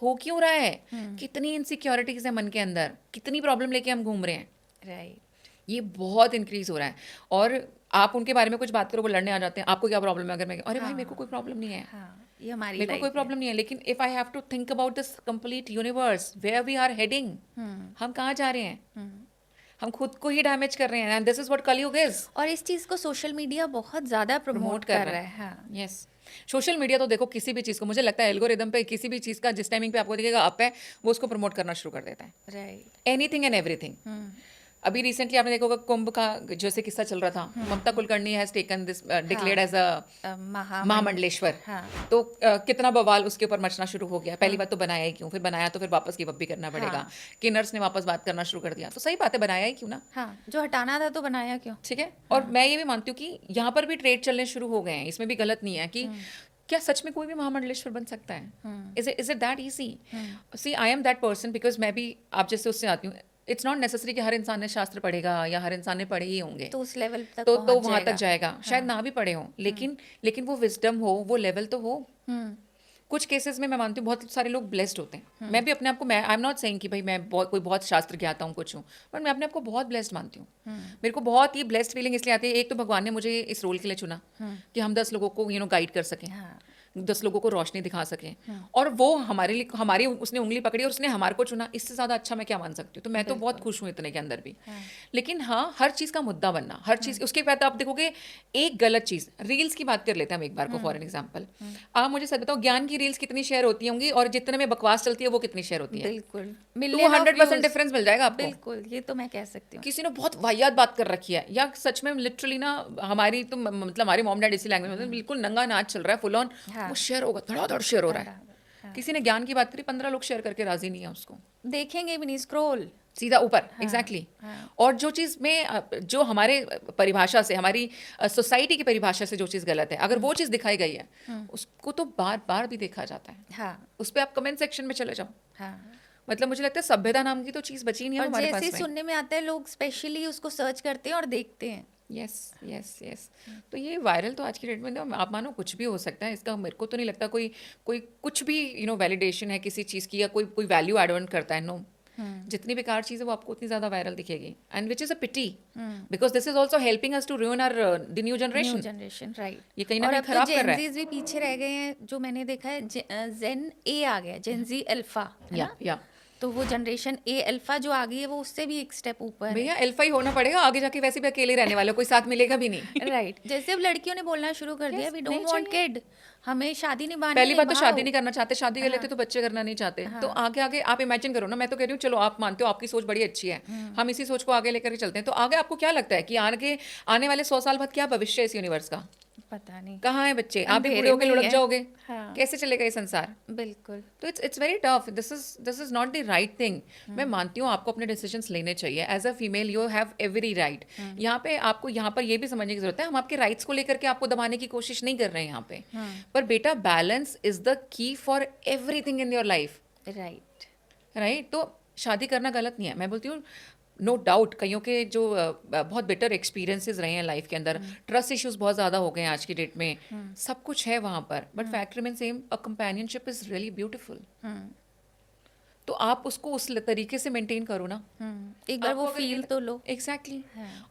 हो क्यों रहा है? कितनी इनसिक्योरिटीज है मन के अंदर, कितनी प्रॉब्लम लेके हम घूम रहे हैं। राइट। ये बहुत इंक्रीज हो रहा है। और आप उनके बारे में कुछ बात करो, वो लड़ने आ जाते हैं, आपको क्या प्रॉब्लम है? अगर मैं अरे भाई मेरे को कोई प्रॉब्लम नहीं है, हाँ, ये हमारी मेरे को कोई life प्रॉब्लम नहीं है, लेकिन if I have to think about this complete universe, where we are heading, हम कहाँ जा रहे हैं? हम खुद को ही डैमेज कर रहे हैं, एंड दिस इज व्हाट कलयुग इज। है। और इस चीज को सोशल मीडिया बहुत ज्यादा प्रमोट कर रहा है। हाँ। यस, सोशल मीडिया तो देखो किसी भी चीज़ को, मुझे लगता है एल्गोरिदम पे किसी भी चीज़ का जिस टाइमिंग पे आपको दिखेगा अप है, वो उसको प्रमोट करना शुरू कर देता है, राइट। Anything and everything. अभी रिसेंटली आपने देखा होगा कुंभ का जैसे किस्सा चल रहा था, Mamta Kulkarni has taken this declared as a Mahamandaleshwar. हाँ। तो कितना बवाल उसके ऊपर मचना शुरू हो गया। पहली बात तो बनाया ही क्यों, फिर बनाया तो फिर वापस गिव अप भी करना पड़ेगा। किन्नर्स ने वापस बात करना शुरू कर दिया, तो सही बात है, बनाया ही क्यों ना। हाँ, जो हटाना था तो बनाया क्यों। ठीक है? और मैं ये भी मानती हूँ कि यहाँ पर भी ट्रेड चलने शुरू हो गए हैं, इसमें भी गलत नहीं है कि क्या सच में कोई भी महामंडलेश्वर बन सकता है? Is it that easy? See I am that person, because मैं भी आप जैसे उससे आती हूँ। इट्स नॉट नेसेसरी कि हर इंसान ने शास्त्र पढ़ेगा या हर इंसान ने पढ़े ही होंगे, तो उस लेवल तक तो पहुंच वहां तक जाएगा। जाएगा। शायद ना भी पढ़े हो, लेकिन वो विजडम हो, वो लेवल तो हो। कुछ केसेस में मैं मानती हूँ बहुत सारे लोग ब्लेस्ड होते हैं। मैं भी अपने आप को, मैं आई एम नॉट सेइंग कि भाई मैं कोई बहुत शास्त्र ज्ञाता हूँ कुछ हूँ, पर मैं अपने आप को बहुत ब्लेस्ड मानती हूँ। मेरे को बहुत ही ब्लेस्ड फीलिंग इसलिए आती है, एक तो भगवान ने मुझे इस रोल के लिए चुना कि हम 10 लोगों को गाइड कर सकें, 10 लोगों को रोशनी दिखा सकें, और वो हमारे लिए, हमारी उसने उंगली पकड़ी और उसने हमारे को चुना। इससे ज़्यादा अच्छा मैं क्या मान सकती हूँ? तो मैं तो बहुत खुश हूँ इतने के अंदर भी। लेकिन हाँ, हर चीज़ का मुद्दा बनना, हर चीज़, उसके बाद आप देखोगे एक गलत चीज़, रील्स की बात कर लेते हैं हम एक बार को फॉर एन एग्जाम्पल। आप मुझे सच बताओ, ज्ञान की रील्स कितनी शेयर होती होंगी और जितने में बकवास चलती है वो कितनी शेयर होती है? बिल्कुल, तो million of 100% views। डिफरेंस मिल जाएगा आपको। बिल्कुल, ये तो मैं कह सकती हूँ। किसी ने बहुत वाहियात बात कर रखी है, या सच में लिटरली ना, हमारी तो मतलब हमारी मॉम डैड इसी लैंग्वेज में बिल्कुल नंगा नाच चल रहा है फुल ऑन, हाँ। वो शेयर होगा, धड़ाधड़ शेयर हो रहा है। हाँ। किसी ने ज्ञान की बात करी, 15 लोग शेयर करके राजी नहीं है उसको, देखेंगे भी नहीं, स्क्रॉल। सीधा ऊपर। एग्जैक्टली। और जो चीज़ में जो हमारे परिभाषा से, हमारी सोसाइटी की परिभाषा से जो चीज़ गलत है, अगर वो चीज़ दिखाई गई है उसको तो बार बार भी देखा जाता है। हाँ उस पर आप कमेंट सेक्शन में चले जाओ। हाँ। मतलब मुझे लगता है सभ्यता नाम की तो चीज़ बची नहीं है और हमारे जैसे ही पास में। सुनने में आता है, लोग स्पेशली उसको सर्च करते हैं और देखते हैं। Yes yes yes. तो ये वायरल तो आज की डेट में तो आप मानो कुछ भी हो सकता है इसका। मेरे को तो नहीं लगता कोई कोई कुछ भी वैलिडेशन है किसी चीज़ की, या कोई वैल्यू एड ऑन करता है। नो, जितनी बेकार चीज़ है वो आपको उतनी ज़्यादा वायरल दिखेगी, and which is a pity, because this is also helping us to ruin our the new new generation. Generation, right. ये कहीं ना और कहीं अब तो खराब कर रहा है। जेनजीज भी पीछे रह गए हैं, जो मैंने देखा है। जेन ए आ गया, जेनजी अल्फा, है ना? या तो वो जनरेशन ए अल्फा जो आ गई है, वो उससे भी एक स्टेप ऊपर है। भैया एल्फा ही होना पड़ेगा, आगे जाके वैसे भी अकेले रहने वाले, कोई साथ मिलेगा भी नहीं। राइट। जैसे अब लड़कियों ने बोलना शुरू कर दिया, Yes, वी नहीं डोंट वांट चाहिए। किड, हमें शादी निभानी पहली है, बात तो शादी निभाओ। नहीं करना चाहते, शादी कर लेते तो बच्चे करना नहीं चाहते। तो आगे आगे आप इमेजिन करो ना, मैं तो कह रही हूँ चलो आप मानते हो आपकी सोच बड़ी अच्छी है, हम इसी सोच को आगे लेकर के चलते हैं। तो आगे आपको क्या लगता है कि आगे आने वाले 100 साल बाद क्या भविष्य है इस यूनिवर्स का? पता नहीं, कहाँ है बच्चे? आप भी अंधेरे बूढ़े होकर में ही लुढ़क है। जाओगे। हाँ। कैसे चलेगा ये संसार? बिल्कुल। तो it's very tough. This is not the right thing. मैं मानती हूँ आपको अपने डिसीजंस लेने चाहिए। As a female you have every right. यहाँ पे आपको यहाँ पर ये भी समझने की जरूरत है, हम आपके राइट्स को लेकर के आपको दबाने की कोशिश नहीं कर रहे हैं यहाँ पे। पर बेटा, balance is the key for everything in your life, right. Right? तो शादी करना गलत नहीं है। मैं बोलती हूँ नो डाउट कईयों के जो बहुत बेटर एक्सपीरियंसेस रहे हैं लाइफ के अंदर, ट्रस्ट इश्यूज बहुत ज़्यादा हो गए हैं आज की डेट में, सब कुछ है वहाँ पर, but fact remain same, a companionship is really beautiful. तो आप उसको उस तरीके से मेंटेन करो ना। एक बार वो आपको अगर फील तो लो। एग्जैक्टली।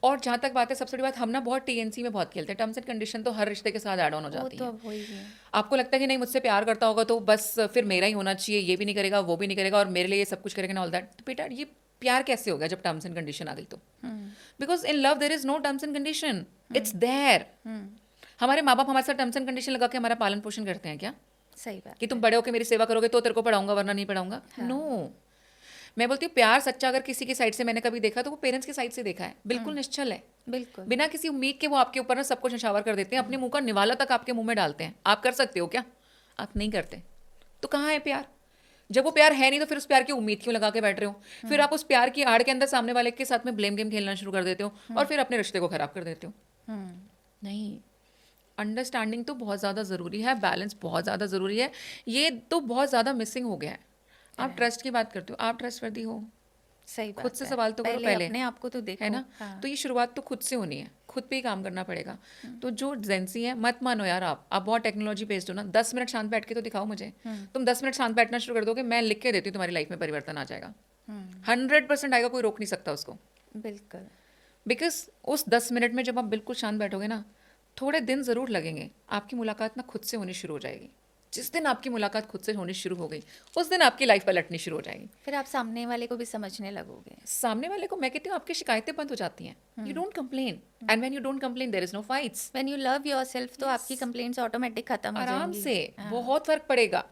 और जहाँ तक बात है, सबसे बड़ी बात, हम ना बहुत टीएनसी में बहुत खेलते हैं। टर्म्स एंड कंडीशन तो हर रिश्ते के साथ ऐड ऑन हो वो जाती तो है। अब हो ही गया। आपको लगता है कि नहीं मुझसे प्यार करता होगा तो बस फिर मेरा ही होना चाहिए, ये भी नहीं करेगा वो भी नहीं करेगा और मेरे लिए ये सब कुछ करेगा ना, ऑल दैट। तो बेटा ये प्यार कैसे होगा जब टर्म्स एंड कंडीशन आ गई तो? Because in love there is no terms and condition, it's there. हमारे माँ बाप हमारे साथ टर्म्स एंड कंडीशन लगा के हमारा पालन पोषण करते हैं क्या? सही बात। कि तुम बड़े होकर मेरी सेवा करोगे तो तेरे को पढ़ाऊंगा वरना नहीं पढ़ाऊंगा? नो। मैं बोलती हूँ प्यार सच्चा अगर किसी की साइड से मैंने कभी देखा तो वो पेरेंट्स की साइड से देखा है, बिल्कुल निश्चल है, बिल्कुल। बिना किसी उम्मीद के वो आपके ऊपर ना सब कुछ निछावर कर देते हैं, अपने मुंह का निवाला तक आपके मुंह में डालते हैं। आप कर सकते हो क्या? आप नहीं करते। तो कहाँ है प्यार? जब वो प्यार है नहीं तो फिर उस प्यार की उम्मीद क्यों लगा के बैठ रहे हो? फिर आप उस प्यार की आड़ के अंदर सामने वाले के साथ में ब्लेम गेम खेलना शुरू कर देते हो और फिर अपने रिश्ते को खराब कर देते हो। नहीं, अंडरस्टैंडिंग तो बहुत ज़्यादा ज़रूरी है, बैलेंस बहुत ज़्यादा ज़रूरी है। ये तो बहुत ज़्यादा मिसिंग हो गया है। आप ट्रस्ट की बात करते हो, आप ट्रस्टवर्दी हो? सही बात खुद से है। सवाल तो करो पहले, अपने आप को तो देखो, है ना? हाँ। तो ये शुरुआत तो खुद से होनी है, खुद पे ही काम करना पड़ेगा। तो जो जेंसी है, मत मानो यार, आप बहुत टेक्नोलॉजी बेस्ड हो ना, 10 मिनट शांत बैठ के तो दिखाओ मुझे। तुम 10 मिनट शांत बैठना शुरू कर दोगे, मैं लिख के देती हूँ तुम्हारी लाइफ में परिवर्तन आ जाएगा। 100% आएगा, कोई रोक नहीं सकता उसको। बिल्कुल। बिकॉज उस 10 मिनट में जब आप बिल्कुल शांत बैठोगे ना, थोड़े दिन ज़रूर लगेंगे, आपकी मुलाकात ना खुद से होनी शुरू हो जाएगी। जिस दिन आपकी मुलाकात खुद से होनी शुरू हो गई, उस दिन आपकी लाइफ पलटनी शुरू हो जाएगी। फिर आप सामने वाले को भी समझने लगोगे। सामने वाले को, मैं कहती हूँ, आपकी शिकायतें बंद हो जाती हैं। You don't complain, and when you don't complain there is no fights. When you love yourself तो आपकी कंप्लेंट्स ऑटोमेटिक खत्म हो आराम जाएंगी। से बहुत फर्क पड़ेगा।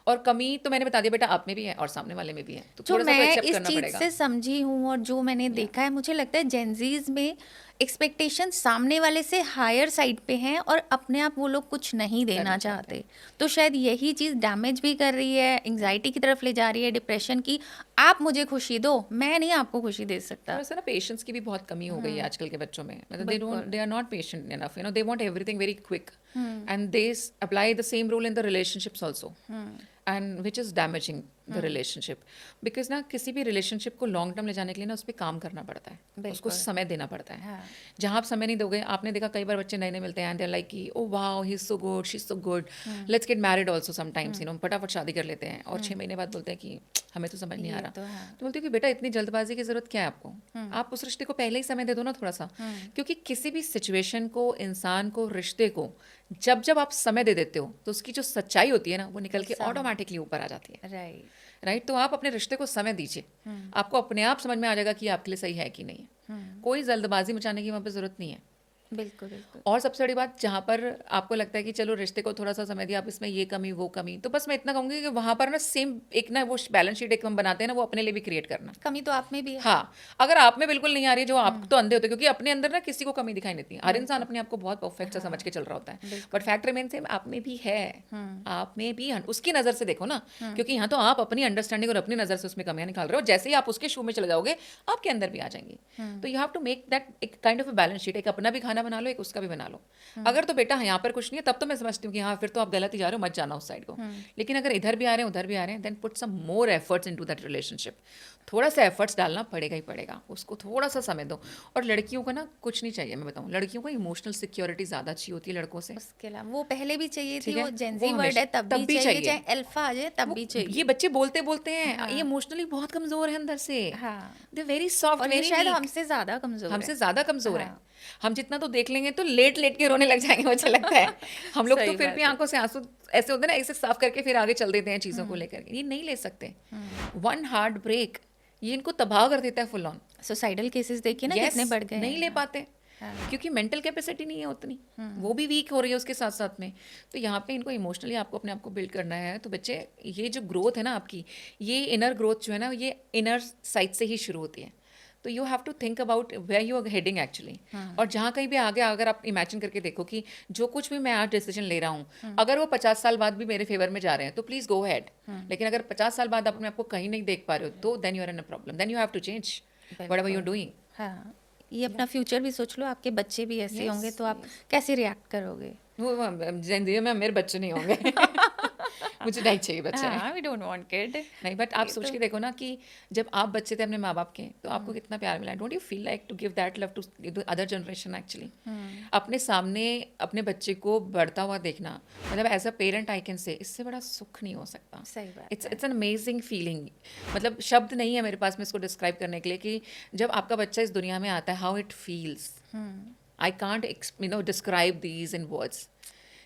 और कमी तो मैंने बता दिया बेटा, आप में भी है और सामने वाले में भी है, तो जो थोड़ा सा तो मैं एक्सेप्ट इस करना चीज पड़ेगा। से समझी हूँ और जो मैंने देखा है, मुझे लगता है जेनजीज में एक्सपेक्टेशन सामने वाले से हायर साइड पे हैं और अपने आप वो लोग कुछ नहीं देना चाहते। तो शायद यही चीज़ डैमेज भी कर रही है, एंग्जाइटी की तरफ ले जा रही है, डिप्रेशन की। आप मुझे खुशी दो, मैं नहीं आपको खुशी दे सकता। थोड़ा सा ना पेशेंस की भी बहुत कमी हो गई है आजकल के बच्चों में। मतलब they are not patient enough, they want everything very quick, and they apply the same rule in the relationships also. And which is damaging the relationship, because ना किसी भी रिलेशनशिप को लॉन्ग टर्म ले जाने के लिए ना उस पर काम करना पड़ता है, उसको बिल्कुल। समय देना पड़ता है। हाँ। जहाँ आप समय नहीं दोगे, आपने देखा कई बार बच्चे नए नए मिलते हैं एंड दे लाइक कि oh wow he is so good, she is so good, let's get married also sometimes, you know, फटाफट शादी कर लेते हैं और 6 महीने बाद बोलते हैं कि हमें तो समझ नहीं आ ये रहा। तो है। तो बोलती हूँ कि बेटा इतनी जल्दबाजी की जरूरत क्या है आपको, आप उस रिश्ते को पहले ही समय दे दो ना थोड़ा सा, क्योंकि किसी भी सिचुएशन को, इंसान को, रिश्ते को जब जब आप समय दे देते हो तो उसकी जो सच्चाई होती है ना वो निकल के ऑटोमेटिकली ऊपर आ जाती है। राइट। राइट, तो आप अपने रिश्ते को समय दीजिए, आपको अपने आप समझ में आ जाएगा कि आपके लिए सही है कि नहीं है। कोई जल्दबाजी मचाने की वहाँ पे जरूरत नहीं है। बिल्कुल बिल्कुल। और सबसे बड़ी बात, जहाँ पर आपको लगता है कि चलो रिश्ते को थोड़ा सा समय दिया, आप इसमें ये कमी वो कमी, तो बस मैं इतना कहूँगी कि वहाँ पर ना सेम एक ना वो बैलेंस शीट एक हम बनाते हैं ना, वो अपने लिए भी क्रिएट करना। कमी तो आप में भी है। हाँ, अगर आप में बिल्कुल नहीं आ रही है, जो आप तो अंधे होते हैं, क्योंकि अपने अंदर ना किसी को कमी दिखाई नहीं देती। हर इंसान अपने आप को बहुत परफेक्ट सा समझ के चल रहा होता है, बट फैक्ट रिमेन सेम, आप में भी है, आप में भी उसकी नज़र से देखो ना, क्योंकि यहाँ तो आप अपनी अंडरस्टैंडिंग और अपनी नज़र से उसमें कमियां निकाल रहे हो। जैसे ही आप उसके शू में चले जाओगे, आपके अंदर भी आ जाएंगी। तो you have to make that एक kind of a balance sheet, एक अपना भी खाना बना लो, एक उसका भी बना लो। अगर तो बेटा यहाँ पर कुछ नहीं है, तब तो मैं समझती हूँ कि हाँ फिर तो आप गलत ही जा रहे हो, मत जाना उस साइड को। लेकिन अगर इधर भी आ रहे हैं उधर भी आ रहे हैं, then put some more efforts into that relationship. थोड़ा सा एफर्ट्स डालना पड़ेगा ही पड़ेगा, उसको थोड़ा सा समय दो। और लड़कियों को ना कुछ नहीं चाहिए, मैं बताऊँ, लड़कियों को इमोशनल सिक्योरिटी ज़्यादा चाहिए होती है लड़कों से। उसके अलावा वो पहले भी चाहिए थी, ठीक है, वो वो जेंजी वर्ड हमेशा- है तब भी चाहिए, चाहे अल्फा आ जाए तब भी चाहिए। ये बच्चे बोलते बोलते हैं, ये इमोशनली बहुत कमज़ोर है अंदर से, हाँ। दे वेरी सॉफ्ट, और ये वेरी शायद वीक, हमसे ज्यादा कमजोर है। हमसे ज़्यादा कमज़ोर है। हाँ। हम जितना तो देख लेंगे तो लेट लेट के रोने लग जाएंगे, मुझे लगता है। हम लोग तो सही फिर बात भी है। आंखों से आंसू ऐसे होते हैं ना, ऐसे साफ करके फिर आगे चल देते हैं चीज़ों को लेकर। ये नहीं ले सकते। वन हार्ट ब्रेक ये इनको तबाह कर देता है फुल ऑन। सुसाइडल केसेस देखिए ना Yes, कितने बढ़ गए नहीं हैं। ले पाते, क्योंकि मेंटल कैपेसिटी नहीं है उतनी, वो भी वीक हो रही है उसके साथ साथ में। तो यहाँ पे इनको इमोशनली आपको अपने आप को बिल्ड करना है। तो बच्चे, ये जो ग्रोथ है ना आपकी, ये इनर ग्रोथ जो है ना, ये इनर साइड से ही शुरू होती है। तो you have to think about where you are heading actually. और जहाँ कहीं भी आगे अगर आप इमेजिन करके देखो कि जो कुछ भी मैं आज डिसीजन ले रहा हूँ, अगर वो 50 साल बाद भी मेरे फेवर में जा रहे हैं तो प्लीज गो हैड। लेकिन अगर 50 साल बाद अपने आप को कहीं नहीं देख पा रहे हो तो then you are in a problem, then you have to change whatever you are doing. हाँ, ये अपना फ्यूचर भी सोच लो, आपके बच्चे भी ऐसे Yes, होंगे तो आप कैसे रिएक्ट करोगे? वो जिंदगी में मेरे बच्चे नहीं होंगे। मुझे नहीं चाहिए बच्चे। हाँ, वी डोंट वांट किड। नहीं, बट आप सोच के देखो ना कि जब आप बच्चे थे अपने माँ बाप के, तो आपको कितना प्यार मिला। Don't you feel like to give that love to the other generation actually? अपने सामने अपने बच्चे को बढ़ता हुआ देखना, मतलब as a parent I can say, इससे बड़ा सुख नहीं हो सकता। सही बात इट्स एन अमेजिंग फीलिंग। मतलब शब्द नहीं है मेरे पास में इसको डिस्क्राइब करने के लिए कि जब आपका बच्चा इस दुनिया में आता है, how it feels. I can't describe these in words.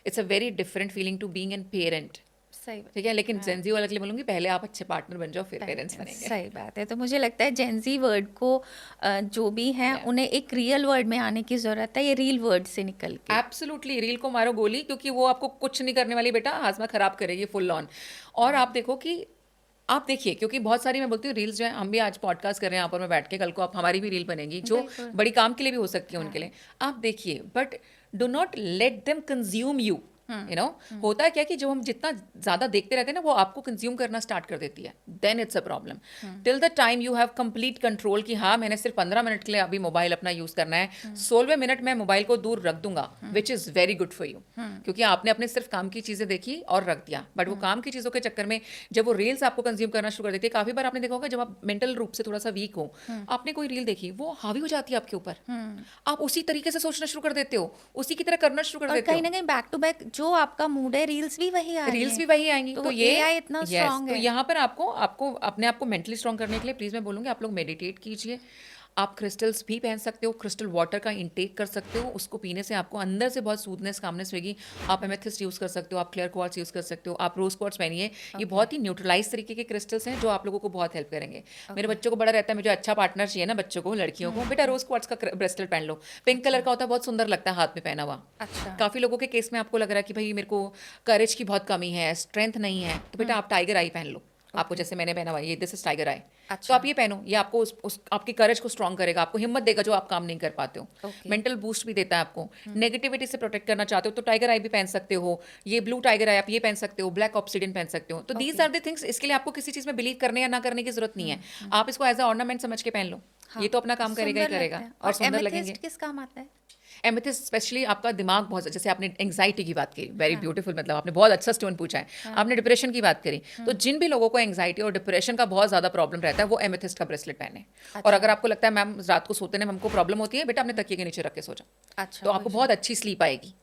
It's a very different feeling to being an parent. सही बात। ठीक है, लेकिन जेंजी वाला के लिए बोलूंगी, पहले आप अच्छे पार्टनर बन जाओ, फिर पेरेंट्स बनेंगे। सही बात है। तो मुझे लगता है जेंजी वर्ड को जो भी हैं उन्हें एक रियल वर्ड में आने की जरूरत है, ये रील वर्ड से निकल के। एब्सोल्युटली, रील को मारो गोली, क्योंकि वो आपको कुछ नहीं करने वाली बेटा, हाजमा खराब करेगी फुल ऑन। और आप देखो कि आप देखिए, क्योंकि बहुत सारी मैं बोलती हूँ रील्स जो है, हम भी आज पॉडकास्ट कर रहे हैं यहाँ पर मैं बैठ के, कल को आप हमारी भी रील बनेगी जो बड़ी काम के लिए भी हो सकती है उनके लिए। आप देखिए, but do not let them consume you. You know, होता है क्या कि जो हम जितना ज्यादा देखते रहते हैं ना, वो आपको कंज्यूम करना स्टार्ट कर देती है, then it's a problem. Till the time you have complete control कि हाँ मैंने सिर्फ 15 मिनट के लिए अभी मोबाइल अपना यूज करना है, 16वें मिनट मैं मोबाइल को दूर रख दूंगा, which is very good for you, क्योंकि आपने अपने सिर्फ काम की चीजें देखी और रख दिया। बट वो काम की चीजों के चक्कर में जब वो रील्स आपको कंज्यूम करना शुरू कर देती है, काफी बार आपने देखा होगा जब आप मेंटल रूप से थोड़ा सा वीक हो, आपने कोई रील देखी, वो हावी हो जाती है आपके ऊपर, आप उसी तरीके से सोचना शुरू कर देते हो, उसी की तरह करना शुरू कर और देते हो। कहीं ना कहीं बैक टू बैक जो आपका मूड है, रील्स भी वही आ रही रील्स हैं। भी वही आएंगी। तो तो वो ये AI इतना yes, strong तो है। यहाँ पर आपको अपने आप को मेंटली स्ट्रांग करने के लिए प्लीज मैं बोलूँगी आप लोग मेडिटेट कीजिए। आप क्रिस्टल्स भी पहन सकते हो, क्रिस्टल वाटर का इंटेक कर सकते हो, उसको पीने से आपको अंदर से बहुत सूदनेस कामनेस होगी। आप एमेथिस्ट यूज़ कर सकते हो, आप क्लियर क्वार्ट्स यूज़ कर सकते हो, आप रोज क्वार्ट्स पहनिए। ये बहुत ही न्यूट्रलाइज तरीके के क्रिस्टल्स हैं जो आप लोगों को बहुत हेल्प करेंगे। मेरे बच्चों को बड़ा रहता है, मुझे अच्छा पार्टनर चाहिए ना, बच्चों को, लड़कियों को, बेटा रोज क्वार्ट्स का ब्रेसलेट पहन लो, पिंक कलर का होता है, बहुत सुंदर लगता है हाथ में पहना हुआ। अच्छा। काफ़ी लोगों के केस में आपको लग रहा है कि भाई मेरे को करेज की बहुत कमी है, स्ट्रेंथ नहीं है, तो बेटा आप टाइगर आई पहन लो। आपको जैसे मैंने पहना हुआ ये, दिस इज टाइगर आई, तो आप ये पहनो, ये आपको उस आपकी करेज को स्ट्रॉन्ग करेगा, आपको हिम्मत देगा जो आप काम नहीं कर पाते हो, मेंटल बूस्ट भी देता है आपको, नेगेटिविटी से प्रोटेक्ट करना चाहते हो तो टाइगर आई भी पहन सकते हो, ये ब्लू टाइगर आई आप ये पहन सकते हो, ब्लैक ऑब्सिडियन पहन सकते हो। तो दीज आर द थिंग्स, इसके लिए आपको किसी चीज में बिलीव करने या ना करने की जरूरत नहीं है, आप इसको एज अ ऑर्नामेंट समझ के पहन लो, ये तो अपना काम करेगा ही करेगा और सुंदर लगेंगे। किस काम आता है? एमेथिस्ट स्पेशली आपका दिमाग बहुत, जैसे आपने एंग्जाइटी की बात करी, वेरी ब्यूटीफुल, मतलब आपने बहुत अच्छा स्टोन पूछा है। आपने डिप्रेशन की बात करी, तो जिन भी लोगों को एंग्जाइटी और डिप्रेशन का बहुत ज्यादा प्रॉब्लम रहता है वो एमेथिस्ट का ब्रेसलेट पहने। और अगर आपको लगता है मैम रात को सोते में हमको प्रॉब्लम होती है, बेटा अपने तकिए के नीचे रख के सो जाओ, अच्छा, तो आपको बहुत अच्छी स्लीप आएगी।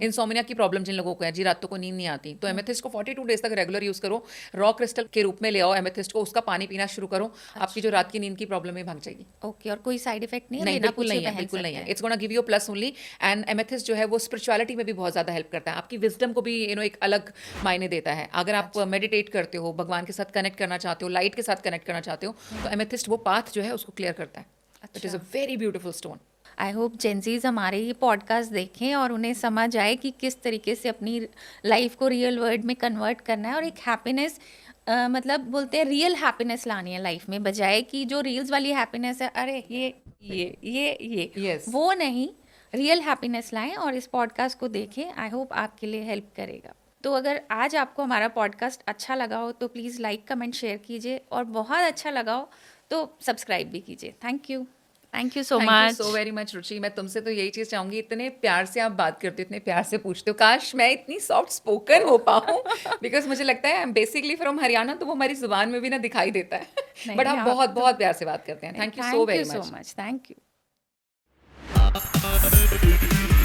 इंसोमिनिया की प्रॉब्लम जिन लोगों को है जी, रातों को नींद नहीं आती, तो एमेथिस्ट को 42 डेज तक रेगुलर यूज करो, रॉ क्रिस्टल के रूप में ले आओ एमेथिस्ट को, उसका पानी पीना शुरू करो, आपकी जो रात की नींद की प्रॉब्लम है भाग जाएगी। ओके, और कोई साइड इफेक्ट नहीं है? नहीं, बिना बिल्कुल पूछे नहीं है, पहन बिल्कुल नहीं सकते है। हैं? It's gonna give you plus only. And amethyst जो है वो स्पिरिचुअलिटी में भी बहुत ज्यादा हेल्प करता है, आपकी विजडम को भी एक अलग मायने देता है। अगर आप मेडिटेट करते हो, भगवान के साथ कनेक्ट करना चाहते हो, लाइट के साथ कनेक्ट करना चाहते हो, तो एमेथिस्ट वो पाथ जो है उसको क्लियर करता है। It is a very beautiful stone. I hope Gen Zs हमारे ये पॉडकास्ट देखें और उन्हें समझ आए कि किस तरीके से अपनी लाइफ को रियल वर्ल्ड में कन्वर्ट करना है और एक हैप्पीनेस, मतलब बोलते हैं रियल हैप्पीनेस लानी है लाइफ में, बजाय कि जो रील्स वाली हैप्पीनेस है, अरे ये Yes. वो नहीं, रियल हैप्पीनेस लाएं और इस पॉडकास्ट को देखें। आई होप आपके लिए हेल्प करेगा। तो अगर आज आपको हमारा पॉडकास्ट अच्छा लगा हो तो प्लीज़ लाइक कमेंट शेयर कीजिए, और बहुत अच्छा लगा हो तो सब्सक्राइब भी कीजिए। Thank you so thank you मच। So very much Ruchi. मैं तुमसे तो यही चीज़ चाहूंगी, इतने प्यार से आप बात करते हो, इतने प्यार से पूछते हो, काश मैं इतनी सॉफ्ट स्पोकन हो पाऊँ, बिकॉज मुझे लगता है बेसिकली फ्रॉम हरियाणा, तो वो हमारी जुबान में भी ना दिखाई देता है, बट आप बहुत बहुत प्यार से बात करते हैं। Thank you so very much. Thank you. Much.